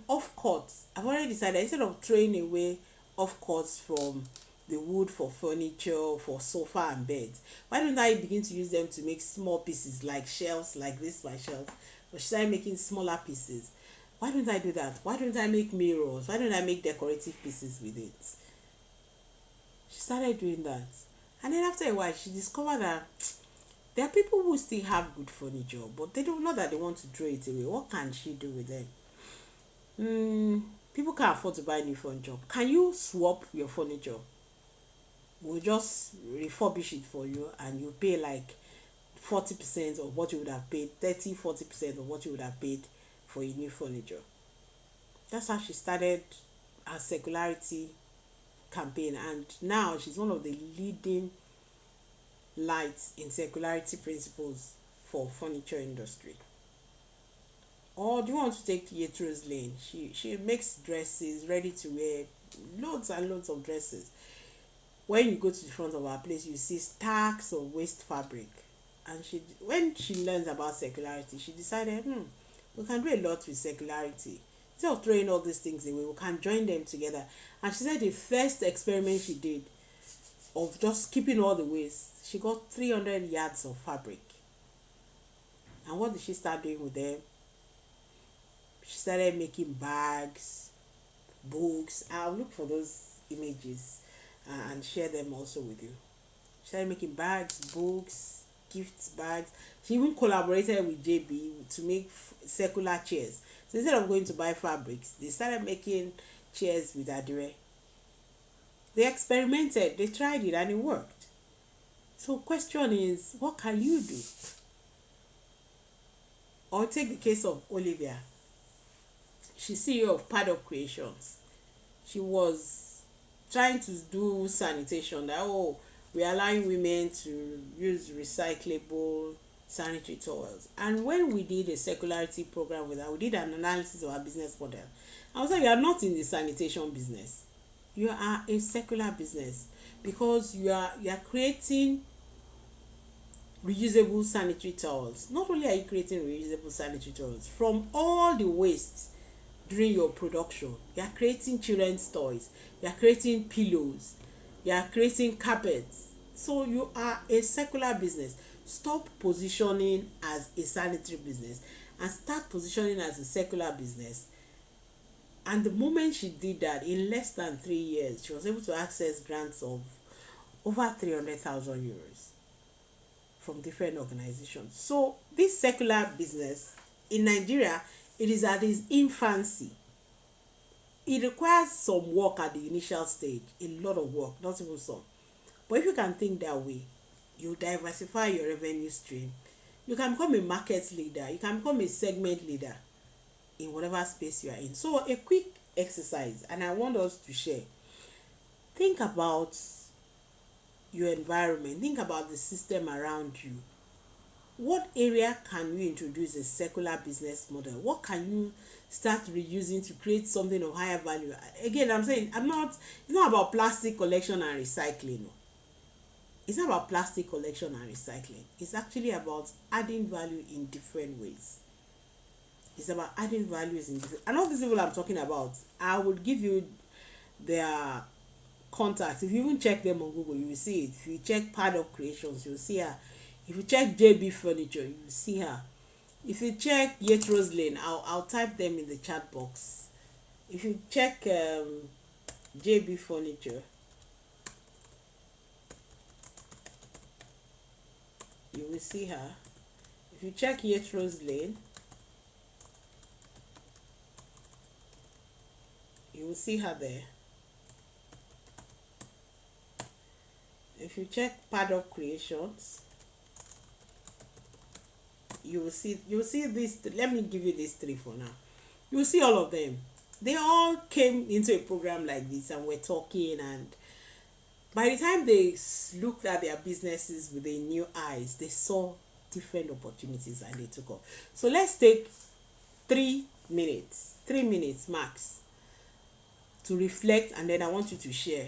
off cuts. I've already decided, instead of throwing away off cuts from the wood for furniture, for sofa and beds, why don't I begin to use them to make small pieces like shelves, like this, my shelf? But she started making smaller pieces. Why don't I do that? Why don't I make mirrors? Why don't I make decorative pieces with it? She started doing that. And then after a while, she discovered that there are people who still have good furniture, but they don't know that they want to throw it away. What can she do with them? People can't afford to buy new furniture. Can you swap your furniture? We'll just refurbish it for you, and you pay like 40% of what you would have paid, 30-40% of what you would have paid for a new furniture. That's how she started her circularity campaign, and now she's one of the leading lights in circularity principles for furniture industry. Or do you want to take Yetro's lane? She makes dresses ready to wear, loads and loads of dresses. When you go to the front of her place, you see stacks of waste fabric. And when she learns about circularity, she decided, we can do a lot with circularity. Instead of throwing all these things away, we can join them together. And she said the first experiment she did of just keeping all the waste, she got 300 yards of fabric. And what did she start doing with them? She started making bags, books. I'll look for those images and share them also with you. She started making bags, books, gift bags. She even collaborated with JB to make circular chairs. So instead of going to buy fabrics, they started making chairs with Adire. They experimented, they tried it, and it worked. So question is, what can you do? Or take the case of Olivia. She's CEO of Paddock Creations. She was trying to do sanitation, that we're allowing women to use recyclable sanitary towels. And when we did a circularity program with her, we did an analysis of our business model. I was like, you are not in the sanitation business. You are a circular business, because you are creating reusable sanitary towels. Not only are you creating reusable sanitary towels from all the waste during your production, you are creating children's toys, you are creating pillows, you are creating carpets. So you are a circular business. Stop positioning as a sanitary business and start positioning as a circular business. And the moment she did that, in less than 3 years, she was able to access grants of over 300,000 euros from different organizations. So this circular business in Nigeria, it is at its infancy. It requires some work at the initial stage, a lot of work, not even some. But if you can think that way, you diversify your revenue stream. You can become a market leader. You can become a segment leader in whatever space you are in. So a quick exercise, and I want us to share. Think about your environment. Think about the system around you. What area can you introduce a circular business model? What can you start reusing to create something of higher value? Again, I'm saying it's not about plastic collection and recycling. No. It's not about plastic collection and recycling. It's actually about adding value in different ways. It's about adding values in different. And all these people I'm talking about, I would give you their contacts. If you even check them on Google, you will see it. If you check Paddock Creations, you'll see her. If you check JB Furniture, you will see her. If you check Yetro's Lane, I'll type them in the chat box. If you check JB Furniture, you will see her. If you check Yetro's Lane, you will see her there. If you check Paddock Creations, you will see this. Let me give you these three for now. You will see all of them. They all came into a program like this and were talking, and by the time they looked at their businesses with a new eyes, they saw different opportunities and they took off. So let's take 3 minutes max to reflect, and then I want you to share,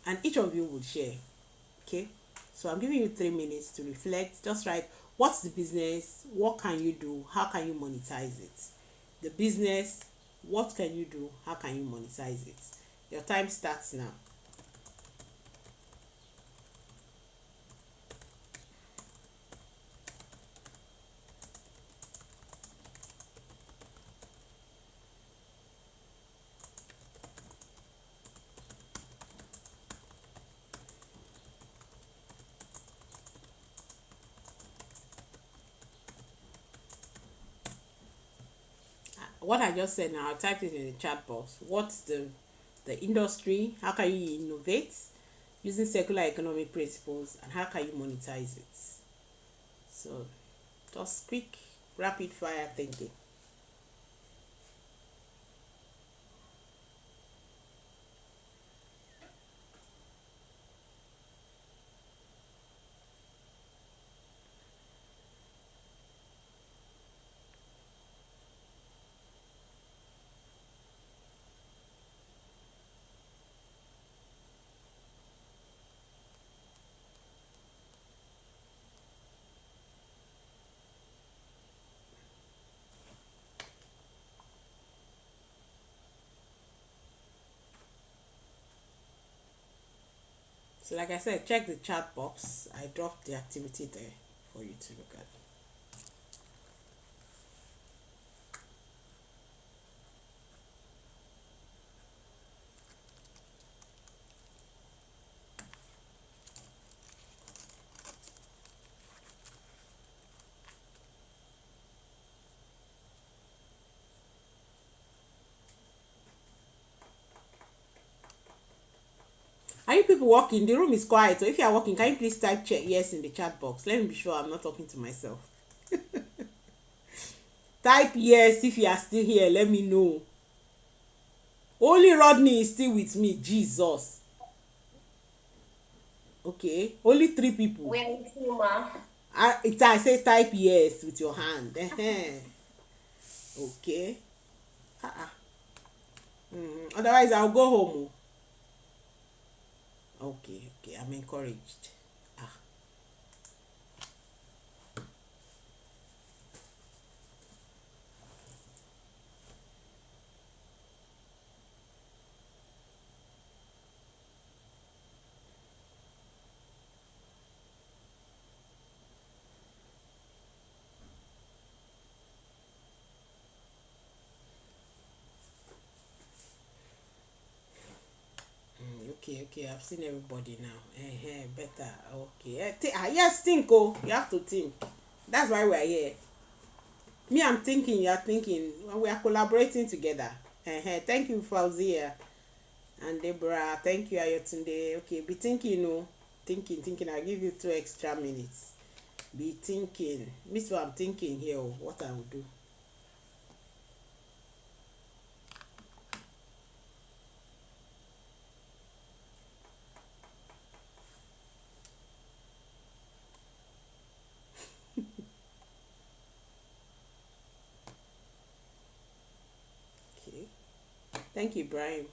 and each of you will share. Okay, so I'm giving you 3 minutes to reflect. Just write, what's the business, what can you do, how can you monetize it? The business, what can you do, how can you monetize it? Your time starts now. What I just said now, I typed it in the chat box. What's the industry? How can you innovate using circular economic principles, and how can you monetize it? So just quick rapid fire thinking. So like I said, check the chat box. I dropped the activity there for you to look at. Are you people walking? The room is quiet. So if you are walking, can you please type check yes in the chat box? Let me be sure I'm not talking to myself. Type yes if you are still here. Let me know. Only Rodney is still with me. Jesus. Okay. Only 3 people. Where is you, ma? I say type yes with your hand. Okay. Otherwise, I'll go home. Okay, I'm encouraged. Okay, I've seen everybody now. Better. Okay. Yes, think. Oh, you have to think. That's why we're here. Me, I'm thinking. You're thinking. We are collaborating together. Thank you, Fauzia and Deborah. Thank you, Ayotunde. Okay, be thinking. thinking. I'll give you 2 extra minutes. Be thinking. Miss what I'm thinking here, what I will do. Okay. Thank you, Brian.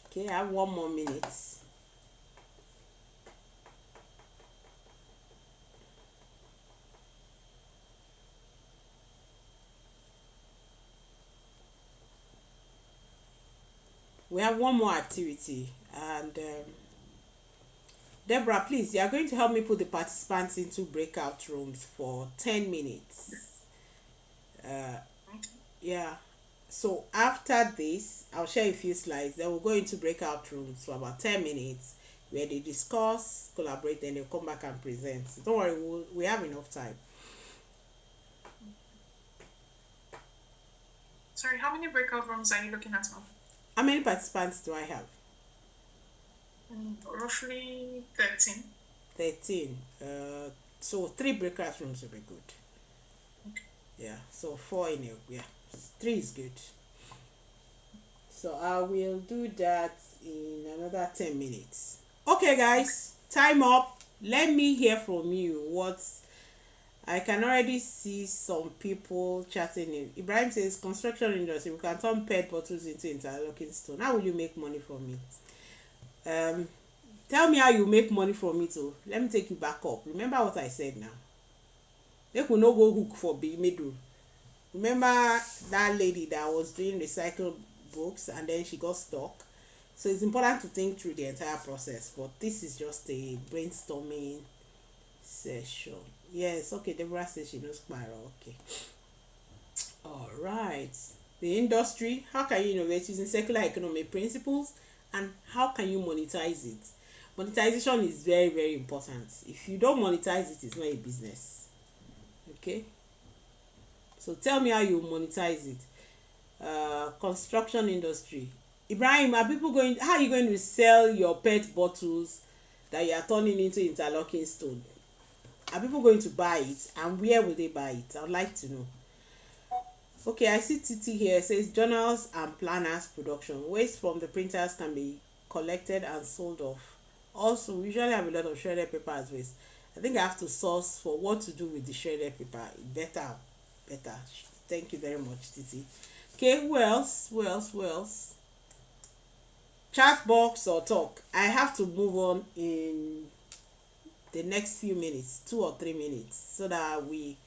Okay, I have 1 more minute. We have one more activity, and Deborah, please, you are going to help me put the participants into breakout rooms for 10 minutes. Yeah. So after this, I'll share a few slides. Then we'll go into breakout rooms for about 10 minutes where they discuss, collaborate, and they'll come back and present. So don't worry, we have enough time. Sorry, how many breakout rooms are you looking at now? How many participants do I have? Roughly 13. 13. So 3 breakout rooms will be good. Okay. Yeah, so 4 in a, yeah, 3 is good. So I will do that in another 10 minutes. Okay, guys, time up. Let me hear from you. What I can already see some people chatting in. Ibrahim says, construction industry, we can turn PET bottles into interlocking stone. How will you make money from it? Tell me how you make money from it. Oh, let me take you back up. Remember what I said now. They could not go hook for big middle. Remember that lady that was doing recycled books and then she got stuck? So it's important to think through the entire process, but this is just a brainstorming session. Yes, okay, Deborah says she knows Spiral. Okay. All right. The industry, how can you innovate using circular economy principles, and how can you monetize it? Monetization is very, very important. If you don't monetize it, it's not a business. Okay. So tell me how you monetize it. Construction industry. Ibrahim, are people going? How are you going to sell your PET bottles that you are turning into interlocking stone? Are people going to buy it, and where will they buy it? I'd like to know. Okay, I see Titi here. It says journals and planners production. Waste from the printers can be collected and sold off. Also, we usually have a lot of shredded paper as waste. I think I have to source for what to do with the shredded paper. Better. Thank you very much, Titi. Okay, who else? Chat box or talk. I have to move on in the next few minutes, 2 or 3 minutes, so that we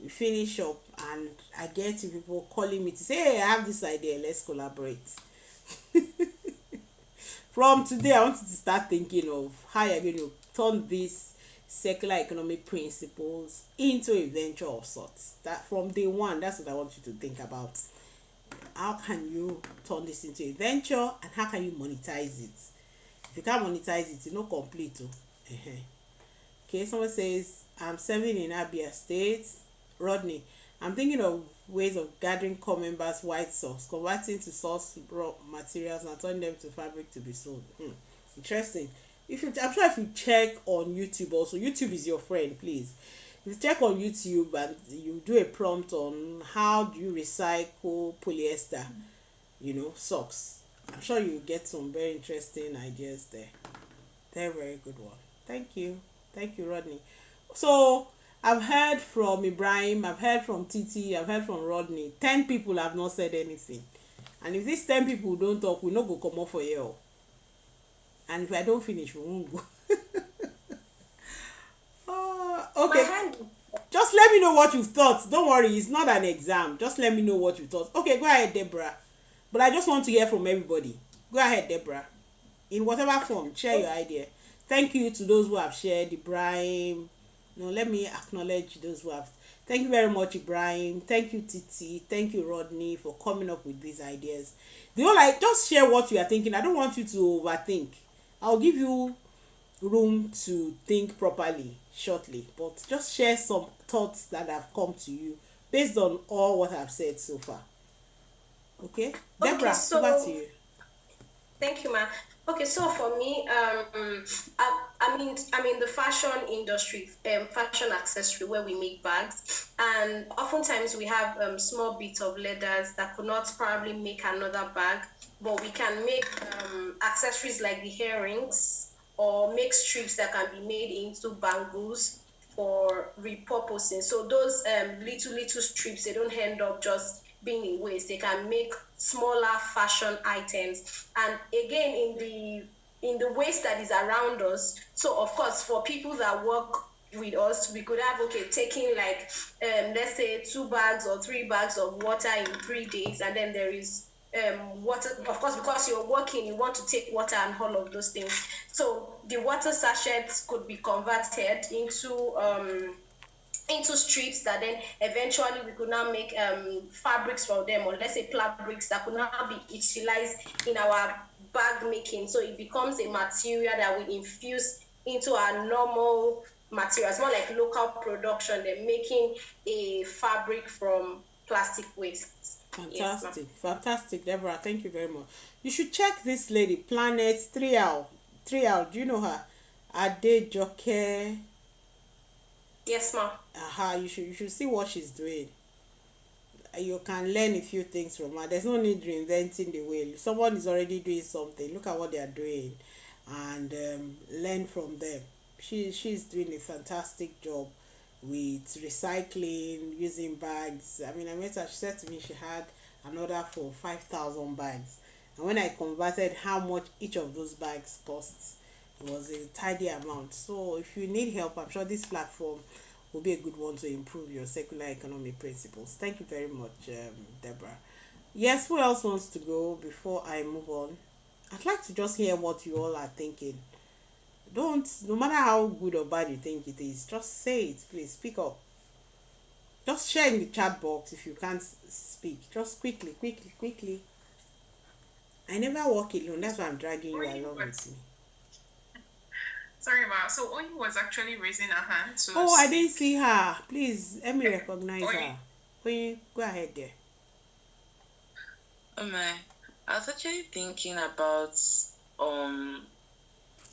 finish up and I get to people calling me to say, hey, I have this idea, let's collaborate. From today, I want you to start thinking of how you're going to turn these circular economic principles into a venture of sorts. That from day one, that's what I want you to think about. How can you turn this into a venture, and how can you monetize it? If you can't monetize it, it's not complete. Okay, someone says, I'm serving in Abia State. Rodney, I'm thinking of ways of gathering core members' white socks, converting to source raw materials and turning them to fabric to be sold. Interesting. I'm sure if you check on YouTube also, YouTube is your friend, please. If you check on YouTube and you do a prompt on how do you recycle polyester, socks, I'm sure you get some very interesting ideas there. Very, very good one. Thank you, Rodney. So I've heard from Ibrahim, I've heard from Titi, I've heard from Rodney. 10 people have not said anything, and if these 10 people don't talk, we no go come up for you. And if I don't finish, we won't go. Okay. Just let me know what you thought. Don't worry, it's not an exam. Just let me know what you thought. Okay, go ahead, Deborah. But I just want to hear from everybody. Go ahead, Deborah. In whatever form, share your idea. Thank you to those who have shared. Ibrahim. No, let me acknowledge those who have. Thank you very much, Ibrahim. Thank you, Titi. Thank you, Rodney, for coming up with these ideas. Just share what you are thinking. I don't want you to overthink. I'll give you room to think properly shortly, but just share some thoughts that have come to you based on all what I've said so far. Okay, Deborah, so, over to you. Thank you, ma. Okay, so for me, I'm in the fashion industry, fashion accessory where we make bags, and oftentimes we have small bits of leathers that could not probably make another bag, but we can make accessories like the earrings or make strips that can be made into bangles for repurposing. So those little strips, they don't end up just being in waste. They can make smaller fashion items. And again, in the waste that is around us. So of course, for people that work with us, we could have okay taking like let's say 2 bags or 3 bags of water in 3 days, and then there is water, of course, because you're working, you want to take water and all of those things. So the water sachets could be converted into strips that then eventually we could now make fabrics from them, or let's say fabrics that could now be utilized in our bag making. So it becomes a material that we infuse into our normal materials, more like local production than making a fabric from plastic waste. Yes, ma'am. Fantastic, fantastic, Deborah. Thank you very much. You should check this lady, Planet Trial. Trial, do you know her? Adejoke. Yes, ma'am. Aha, you should see what she's doing. You can learn a few things from her. There's no need reinventing the wheel. Someone is already doing something. Look at what they are doing, and learn from them. She's doing a fantastic job with recycling, using bags. I mean, I met her. She said to me she had an order for 5,000 bags, and when I converted how much each of those bags costs, it was a tidy amount. So if you need help, I'm sure this platform will be a good one to improve your circular economy principles. Thank you very much, Deborah. Yes, who else wants to go before I move on? I'd like to just hear what you all are thinking. Don't, no matter how good or bad you think it is, just say it, please. Speak up. Just share in the chat box if you can't speak. Just quickly, quickly, quickly. I never walk alone. That's why I'm dragging you along with me. Sorry, Ma. So Oyin was actually raising her hand to Oh, I didn't speak. see her. Please let me recognize Oyin, her. Oyin, go ahead there. Oh my, I was actually thinking about um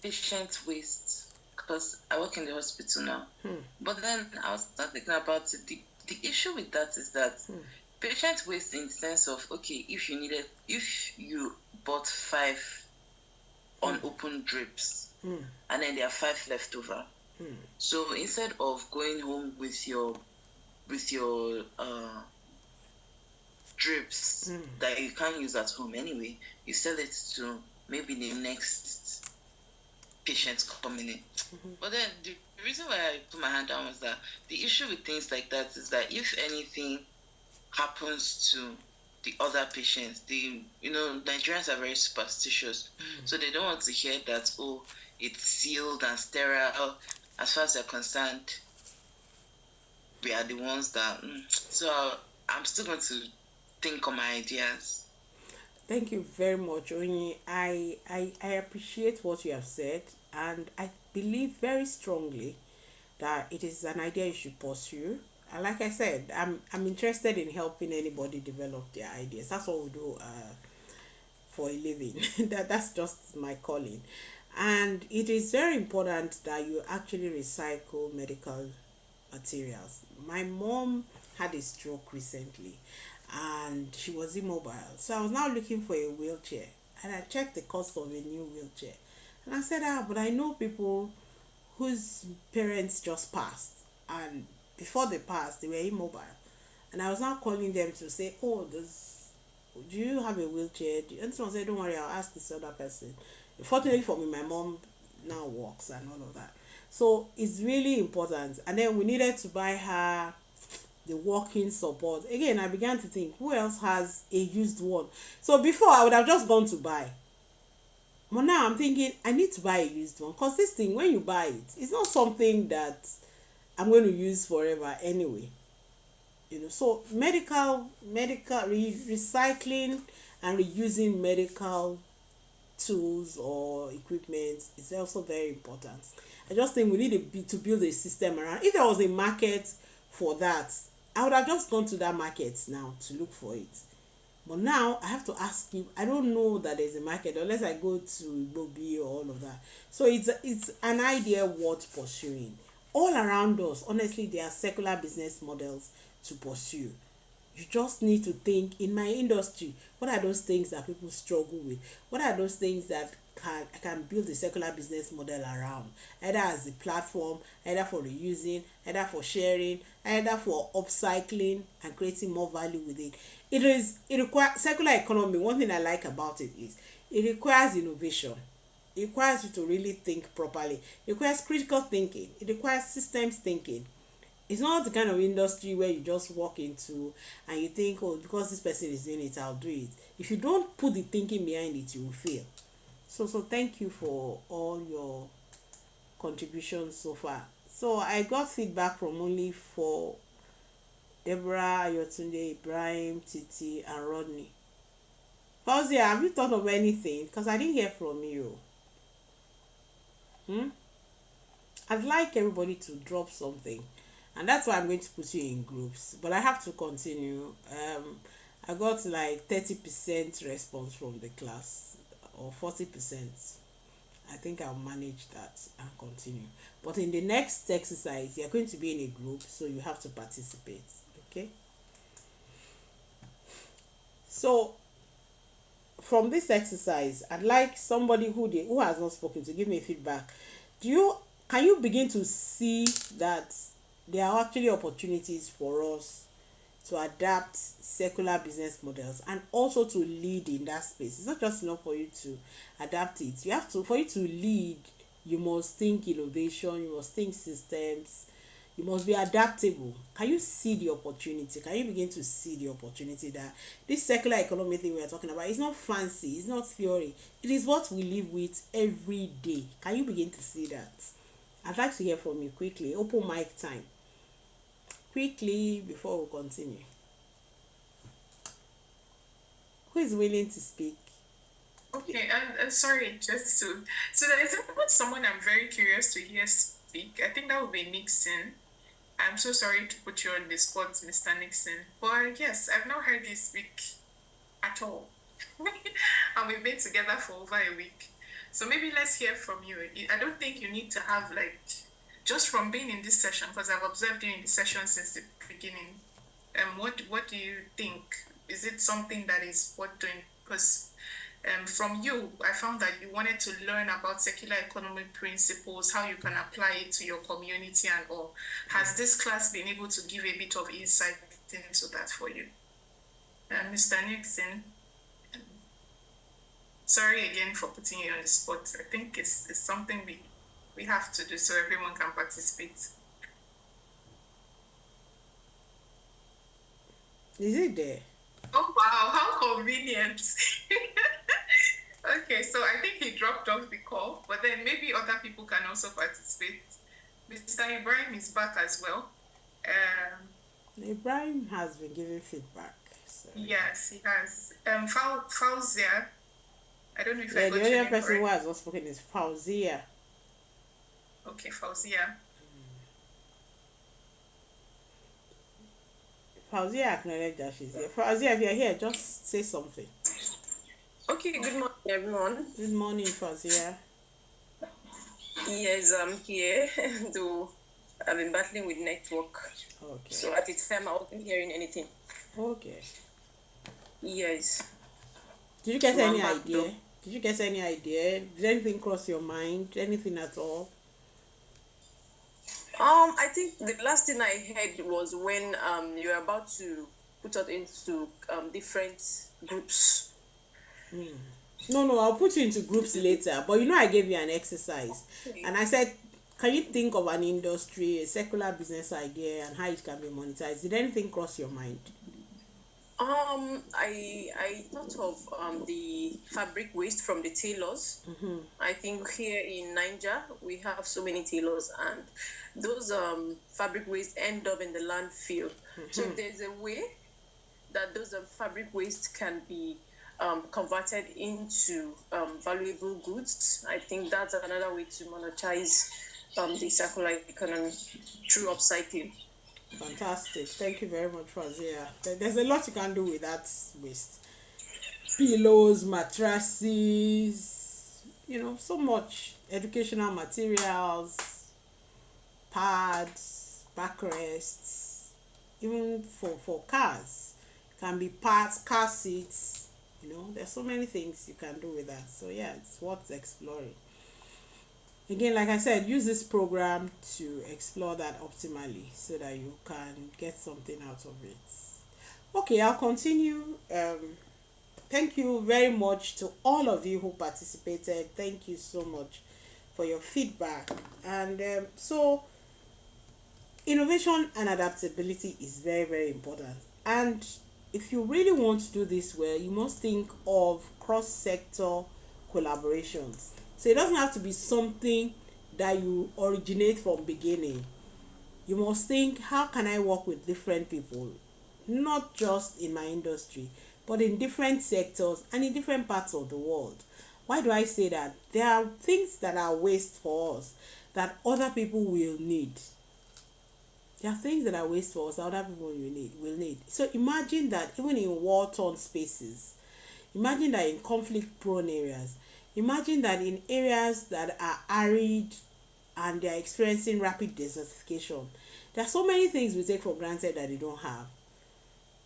patient waste because I work in the hospital now. But then I was not thinking about it. The issue with that is that patient waste in the sense of okay, if you bought 5 unopened drips and then there are 5 left over. So instead of going home with your drips that you can't use at home anyway, you sell it to maybe the next patient coming in. But then the reason why I put my hand down was that the issue with things like that is that if anything happens to the other patients, Nigerians are very superstitious, so they don't want to hear that it's sealed and sterile. As far as they're concerned, we are the ones that. So I'm still going to think on my ideas. Thank you very much, Onyi. I appreciate what you have said, and I believe very strongly that it is an idea you should pursue. And like I said, I'm interested in helping anybody develop their ideas. That's what we do for a living. That's just my calling. And it is very important that you actually recycle medical materials. My mom had a stroke recently and she was immobile. So I was now looking for a wheelchair and I checked the cost of a new wheelchair. And I said, but I know people whose parents just passed and before they passed they were immobile. And I was now calling them to say, do you have a wheelchair? And someone said, don't worry, I'll ask this other person. Fortunately for me, my mom now walks and all of that. So it's really important. And then we needed to buy her the walking support. Again, I began to think, who else has a used one? So before, I would have just gone to buy. But now I'm thinking, I need to buy a used one. Because this thing, when you buy it, it's not something that I'm going to use forever anyway. So recycling and reusing medical tools or equipment is also very important. I just think we need to build a system around. If there was a market for that, I would have just gone to that market now to look for it. But now I have to ask you, I don't know that there's a market unless I go to Bobby or all of that. So it's an idea worth pursuing. All around us, honestly, there are secular business models to pursue. You just need to think, in my industry, what are those things that people struggle with? What are those things that I can build a secular business model around, either as a platform, either for reusing, either for sharing, either for upcycling and creating more value with it. It requires circular economy. One thing I like about it is it requires innovation. It requires you to really think properly. It requires critical thinking. It requires systems thinking. It's not the kind of industry where you just walk into and you think, oh, because this person is doing it, I'll do it. If you don't put the thinking behind it, you will fail. So thank you for all your contributions so far. So I got feedback from only for Deborah, Ayotunde, Ibrahim, Titi, and Rodney. Fauzia, have you thought of anything? Because I didn't hear from you. I'd like everybody to drop something, and that's why I'm going to put you in groups. But I have to continue. I got like 30% response from the class, or 40%. I think I'll manage that and continue. But in the next exercise, you're going to be in a group, so you have to participate. Okay? So from this exercise, I'd like somebody who has not spoken to give me feedback. Can you begin to see that there are actually opportunities for us to adapt secular business models and also to lead in that space? It's not just enough for you to adapt it. For you to lead, you must think innovation, you must think systems, you must be adaptable. Can you see the opportunity? Can you begin to see the opportunity that this secular economy thing we are talking about is not fancy, it's not theory, it is what we live with every day? Can you begin to see that? I'd like to hear from you quickly. Open mic time. Quickly before we continue. Who is willing to speak? Okay, and sorry, just to so there is someone I'm very curious to hear speak. I think that would be Nixon. I'm so sorry to put you on the spot, Mr. Nixon. But yes, I've not heard you speak at all. And we've been together for over a week. So maybe let's hear from you. I don't think you need to have like, just from being in this session, because I've observed you in the session since the beginning. What do you think? Is it something that is worth doing? Because from you, I found that you wanted to learn about circular economy principles, how you can apply it to your community and all. Has this class been able to give a bit of insight into that for you? Mr. Nixon, sorry again for putting you on the spot. I think it's something we have to do so everyone can participate. Is it there? Oh, wow, how convenient. Okay, so I think he dropped off the call, but then maybe other people can also participate. Mr. Ibrahim is back as well. Ibrahim has been giving feedback. So. Yes, he has. Fauzia, I don't know if I got the your only name person who correct. has not spoken is Fauzia. Okay, Fauzia. Fauzia acknowledged that she's here. Fauzia, if you're here, just say something. Okay, good morning, everyone. Good morning, Fauzia. Yes, I'm here. Though I've been battling with network. Okay. So at the time, I wasn't hearing anything. Okay. Yes. Did you get any back idea? though. Did you get any idea? Did anything cross your mind? Anything at all? I think the last thing I heard was when you were about to put out into different groups. No, I'll put you into groups later. But I gave you an exercise. And I said, can you think of an industry, a secular business idea, and how it can be monetized? Did anything cross your mind? I thought of the fabric waste from the tailors. I think here in Niger we have so many tailors, and those fabric waste end up in the landfill. So if there's a way that those fabric waste can be converted into valuable goods, I think that's another way to monetize the circular economy through upcycling. Fantastic. Thank you very much, Fazia. There's a lot you can do with that waste. pillows, mattresses, so much educational materials, pads, backrests, even for cars. Can be parts, car seats, there's so many things you can do with that. So yeah, it's worth exploring. Again, like I said, use this program to explore that optimally so that you can get something out of it. Okay, I'll continue. Thank you very much to all of you who participated. Thank you so much for your feedback. And so, innovation and adaptability is very, very important. And if you really want to do this well, you must think of cross sector collaborations. So it doesn't have to be something that you originate from beginning. You must think, how can I work with different people, not just in my industry, but in different sectors and in different parts of the world. Why do I say that? There are things that are waste for us that other people will need. There are things that are waste for us that other people will need. So imagine that even in war-torn spaces, imagine that in conflict-prone areas, imagine that in areas that are arid and they are experiencing rapid desertification, there are so many things we take for granted that they don't have.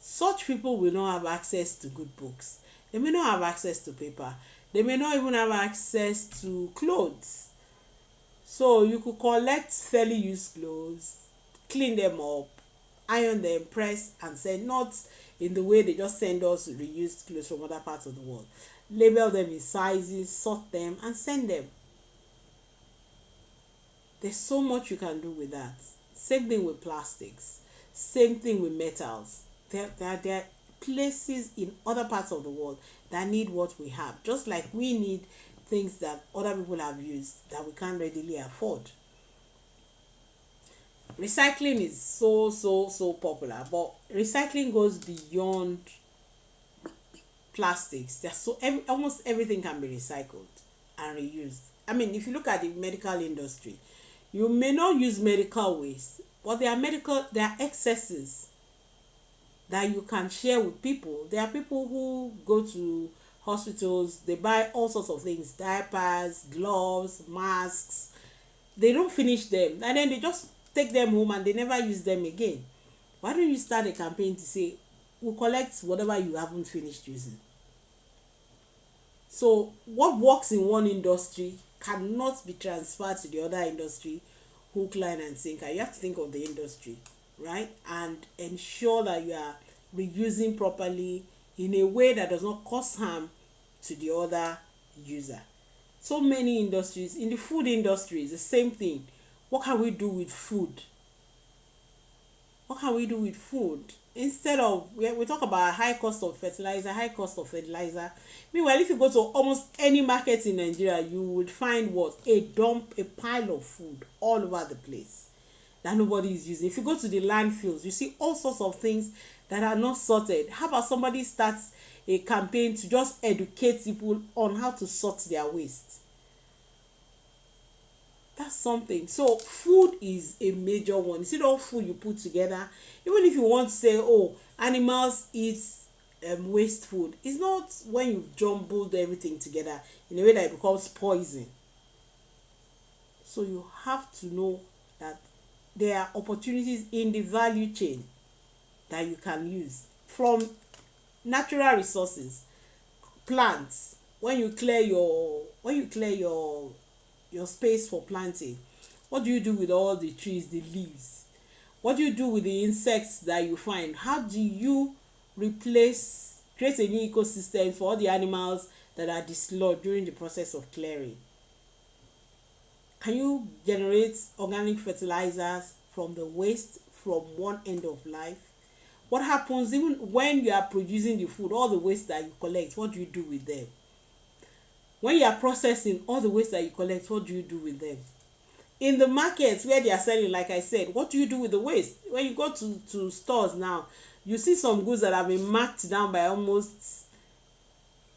Such people will not have access to good books. They may not have access to paper. They may not even have access to clothes. So you could collect fairly used clothes, clean them up, iron them, press and send, not in the way they just send us reused clothes from other parts of the world. Label them in sizes, sort them and send them. There's so much you can do with that. Same thing with plastics. Same thing with metals. There are places in other parts of the world that need what we have, just like we need things that other people have used that we can't readily afford. Recycling is so popular, but recycling goes beyond plastics. Almost everything can be recycled and reused. I mean, if you look at the medical industry, you may not use medical waste, but there are excesses that you can share with people. There are people who go to hospitals, they buy all sorts of things, diapers, gloves, masks. They don't finish them and then they just take them home and they never use them again. Why don't you start a campaign to say, we'll collect whatever you haven't finished using? So what works in one industry cannot be transferred to the other industry hook, line and sinker. You have to think of the industry, right? And ensure that you are reusing properly in a way that does not cause harm to the other user. So many industries, in the food industry, is the same thing. What can we do with food? What can we do with food? Instead of, we talk about high cost of fertilizer. Meanwhile, if you go to almost any market in Nigeria, you would find what? A pile of food all over the place that nobody is using. If you go to the landfills, you see all sorts of things that are not sorted. How about somebody starts a campaign to just educate people on how to sort their waste? That's something. So food is a major one. You see all food you put together, even if you want to say, oh, animals eat waste food, it's not when you jumbled everything together in a way that it becomes poison. So you have to know that there are opportunities in the value chain that you can use from natural resources, plants. When you clear your space for planting, what do you do with all the trees, the leaves? What do you do with the insects that you find? How do you create a new ecosystem for all the animals that are dislodged during the process of clearing? Can you generate organic fertilizers from the waste from one end of life? What happens even when you are producing the food, all the waste that you collect, what do you do with them? When you are processing all the waste that you collect, what do you do with them? In the markets where they are selling, like I said, what do you do with the waste? When you go to stores now, you see some goods that have been marked down by almost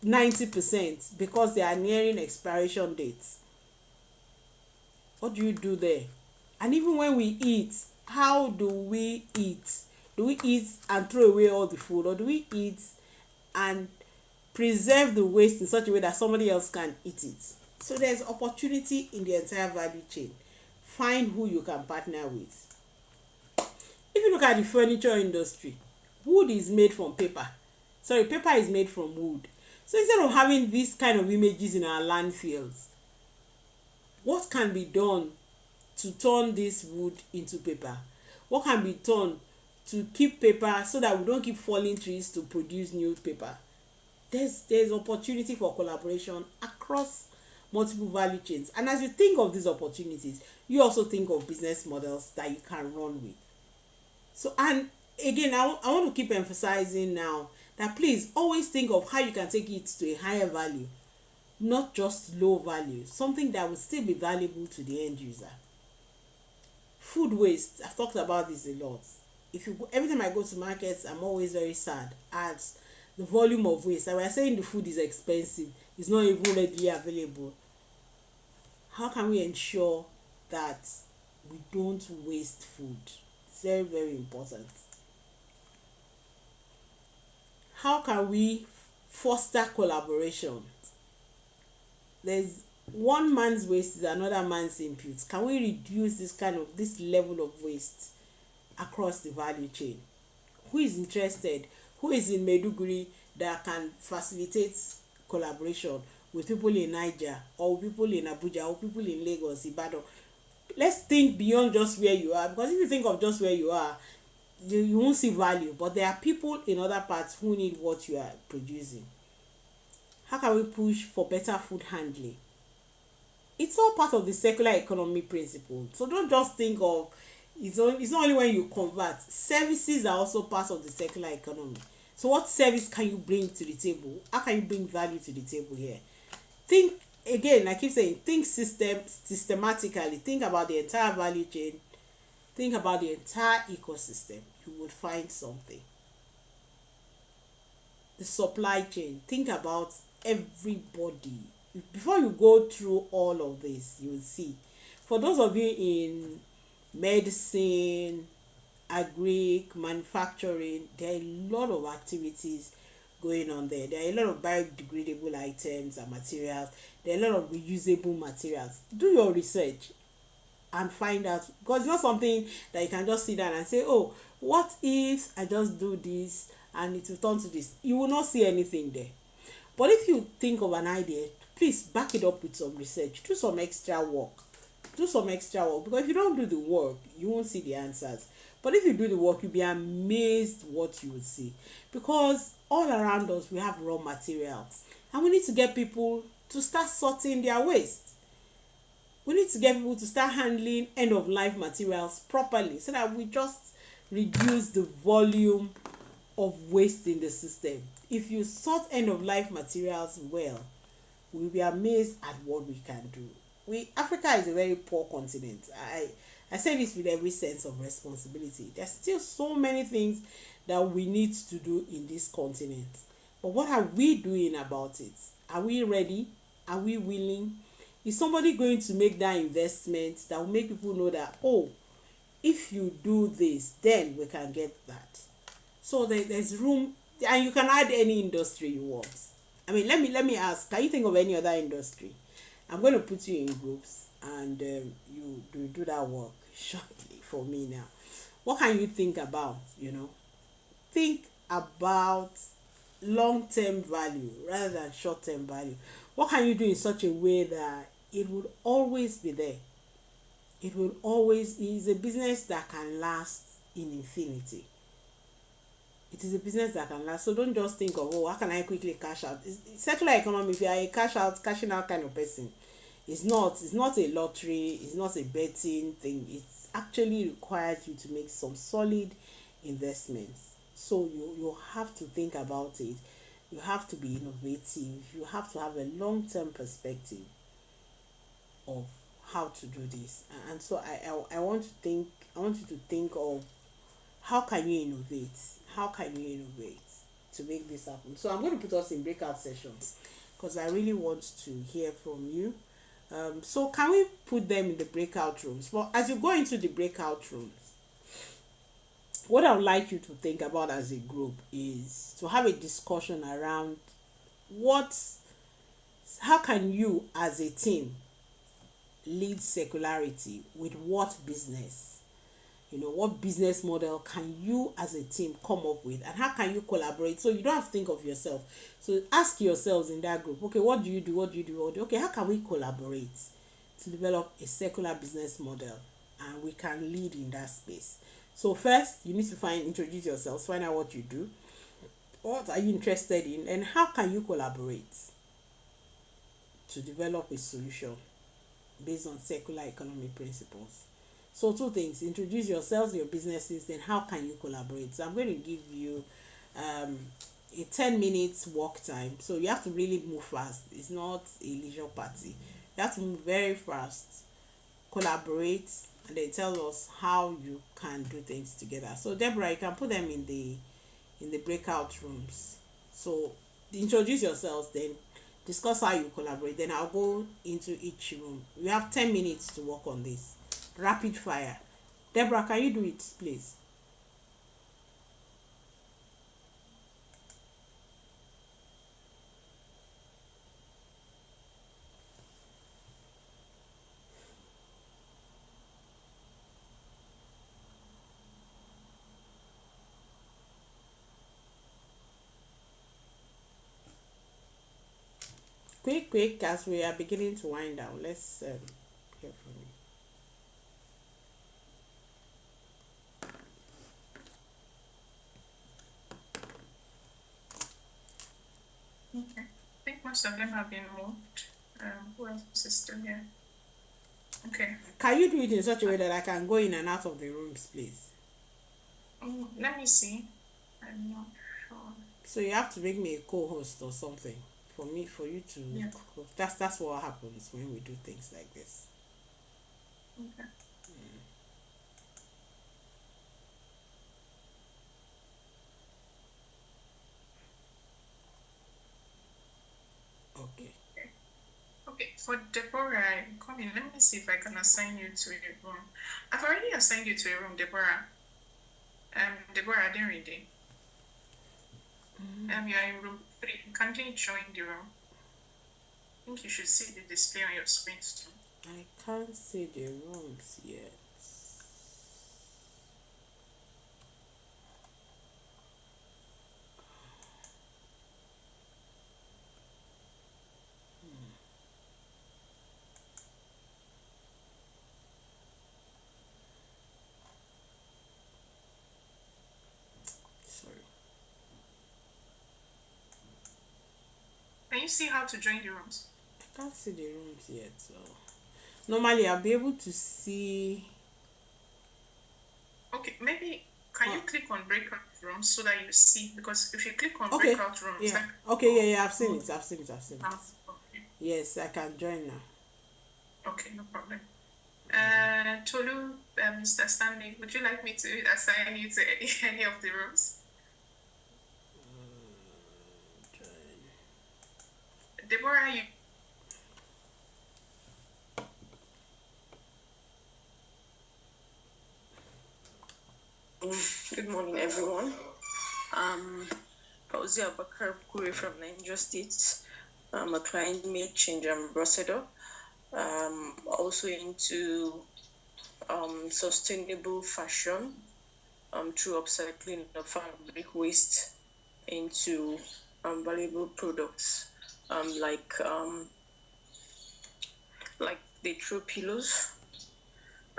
90% because they are nearing expiration dates. What do you do there? And even when we eat, how do we eat? Do we eat and throw away all the food, or do we eat and preserve the waste in such a way that somebody else can eat it. So there's opportunity in the entire value chain. Find who you can partner with. If you look at the furniture industry, wood is made from paper. Sorry, paper is made from wood. So instead of having these kind of images in our landfills, what can be done to turn this wood into paper? What can be done to keep paper so that we don't keep falling trees to produce new paper? There's opportunity for collaboration across multiple value chains. And as you think of these opportunities, you also think of business models that you can run with. So, and again, I want to keep emphasizing now that please always think of how you can take it to a higher value, not just low value, something that will still be valuable to the end user. Food waste, I've talked about this a lot. If you go, every time I go to markets, I'm always very sad at the volume of waste. And we're saying the food is expensive, it's not even readily available. How can we ensure that we don't waste food? It's very, very important. How can we foster collaboration? There's one man's waste is another man's input. Can we reduce this level of waste across the value chain? Who is interested? Who is in Maiduguri that can facilitate collaboration with people in Niger, or with people in Abuja, or people in Lagos, Ibadan? Let's think beyond just where you are, because if you think of just where you are, you won't see value. But there are people in other parts who need what you are producing. How can we push for better food handling? It's all part of the circular economy principle. So don't just think of it's not only when you convert. Services are also part of the circular economy. So what service can you bring to the table? How can you bring value to the table here? Think again, I keep saying, think systematically. Think about the entire value chain. Think about the entire ecosystem. You will find something. The supply chain. Think about everybody. Before you go through all of this, you will see. For those of you in medicine, agric, manufacturing, there are a lot of activities going on there. There are a lot of biodegradable items and materials. There are a lot of reusable materials. Do your research and find out, because it's not something that you can just sit down and say, oh, what if I just do this and it will turn to this? You will not see anything there. But if you think of an idea, please back it up with some research. Do some extra work. Because if you don't do the work, you won't see the answers. But if you do the work, you'll be amazed what you will see. Because all around us, we have raw materials. And we need to get people to start sorting their waste. We need to get people to start handling end-of-life materials properly, so that we just reduce the volume of waste in the system. If you sort end-of-life materials well, we'll be amazed at what we can do. Africa is a very poor continent. I say this with every sense of responsibility. There's still so many things that we need to do in this continent. But what are we doing about it? Are we ready? Are we willing? Is somebody going to make that investment that will make people know that, oh, if you do this, then we can get that? So there's room, and you can add any industry you want. I mean, let me ask, can you think of any other industry? I'm going to put you in groups, and you do that work shortly for me now. What can you think about? Think about long-term value rather than short-term value. What can you do in such a way that it will always be there? It is a business that can last in infinity. It is a business that can last. So don't just think of, oh, how can I quickly cash out? Circular economy, if you are a cashing out kind of person, it's not a lottery, it's not a betting thing. It actually requires you to make some solid investments. So you have to think about it. You have to be innovative. You have to have a long-term perspective of how to do this. And so I want you to think of, how can you innovate? How can you innovate to make this happen? So I'm going to put us in breakout sessions, because I really want to hear from you. So can we put them in the breakout rooms? Well, as you go into the breakout rooms, what I would like you to think about as a group is to have a discussion around what, how can you as a team lead circularity with what business? What business model can you as a team come up with, and how can you collaborate? So you don't have to think of yourself. So ask yourselves in that group, okay, what do you do, what do you do, okay, how can we collaborate to develop a circular business model, and we can lead in that space. So first you need to introduce yourselves, find out what you do, what are you interested in, and how can you collaborate to develop a solution based on circular economy principles. So two things: introduce yourselves, your businesses, then how can you collaborate? So I'm going to give you a 10 minutes walk time. So you have to really move fast. It's not a leisure party. You have to move very fast, collaborate, and then tell us how you can do things together. So Deborah, you can put them in the breakout rooms. So introduce yourselves, then discuss how you collaborate, then I'll go into each room. We have 10 minutes to work on this. Rapid fire. Deborah, can you do it, please? Quick, as we are beginning to wind down, let's hear from you. Okay. I think most of them have been moved. Who else is still here? Okay. Can you do it in such a way that I can go in and out of the rooms, please? Let me see. I'm not sure. So you have to make me a co-host or something for you to. Yeah. That's what happens when we do things like this. Okay. Okay. Okay, for Deborah, come in. Let me see if I can assign you to a room. I've already assigned you to a room, Deborah. Deborah, I didn't read it. You are in room 3. Continue join the room. I think you should see the display on your screen soon. I can't see the rooms yet. Sorry. Can you see how to join the rooms? I can't see the rooms yet. So normally I'll be able to see. Okay, maybe can you click on breakout rooms so that you see? Because if you click on Okay. breakout rooms, Yeah. like, Okay. Yeah. I've seen it. I've seen it. okay, Yes, I can join now. okay, no problem. Tolu, Mr. Stanley, would you like me to assign you to any of the rooms? Deborah, you Good morning, everyone. Fauzi Abakar Kure from Niger State. I'm a climate change ambassador. Also into sustainable fashion through upcycling of fabric waste into valuable products like the throw pillows,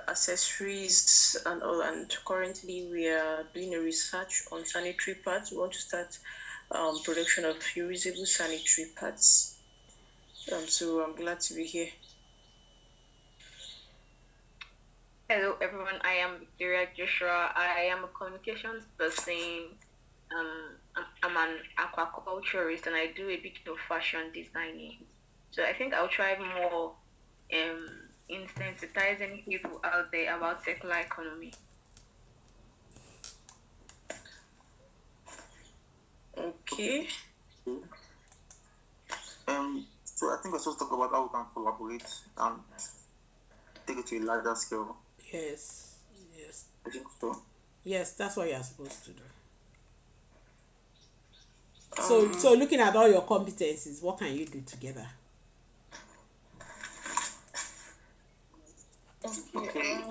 accessories, and all. And currently, we are doing a research on sanitary pads. We want to start production of reusable sanitary pads. So I'm glad to be here. Hello, everyone. I am Victoria Joshua. I am a communications person. I'm an aquaculturist, and I do a bit of fashion designing. So I think I'll try more in sensitizing people out there about circular economy. Okay. So I think we're supposed to talk about how we can collaborate and take it to a larger scale. Yes. I think so. Yes, that's what you're supposed to do. So looking at all your competencies, what can you do together? Okay.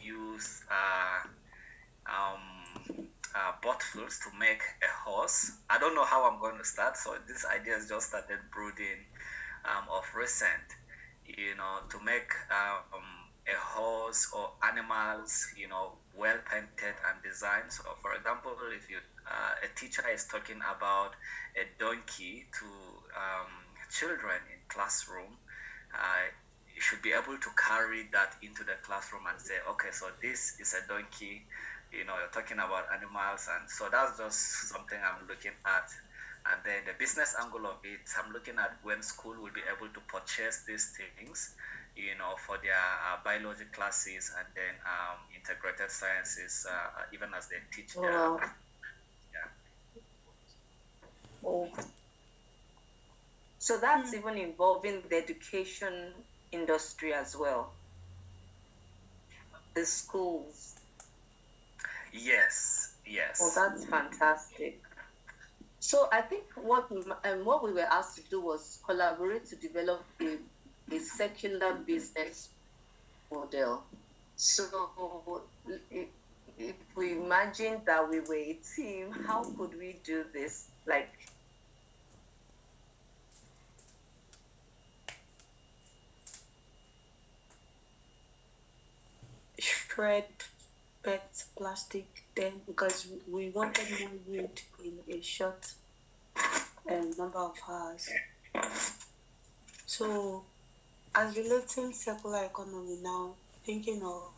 Use bottles to make a horse. I don't know how I'm going to start, so this idea has just started brooding of recent. To make a horse or animals, well painted and designed. So, for example, if a teacher is talking about a donkey to children in classroom, you should be able to carry that into the classroom and say, okay, so this is a donkey. You're talking about animals, and so that's just something I'm looking at. And then the business angle of it, I'm looking at when school will be able to purchase these things, for their biology classes, and then integrated sciences, even as they teach their. Wow. Yeah. Oh. So that's even involving the education industry as well. The schools. Yes. Oh, that's fantastic. So I think what we were asked to do was collaborate to develop a secular business model. So if we imagine that we were a team, how could we do this? Like, shred pet plastic then, because we wanted more wood in a short number of hours. So as relating circular economy now, thinking of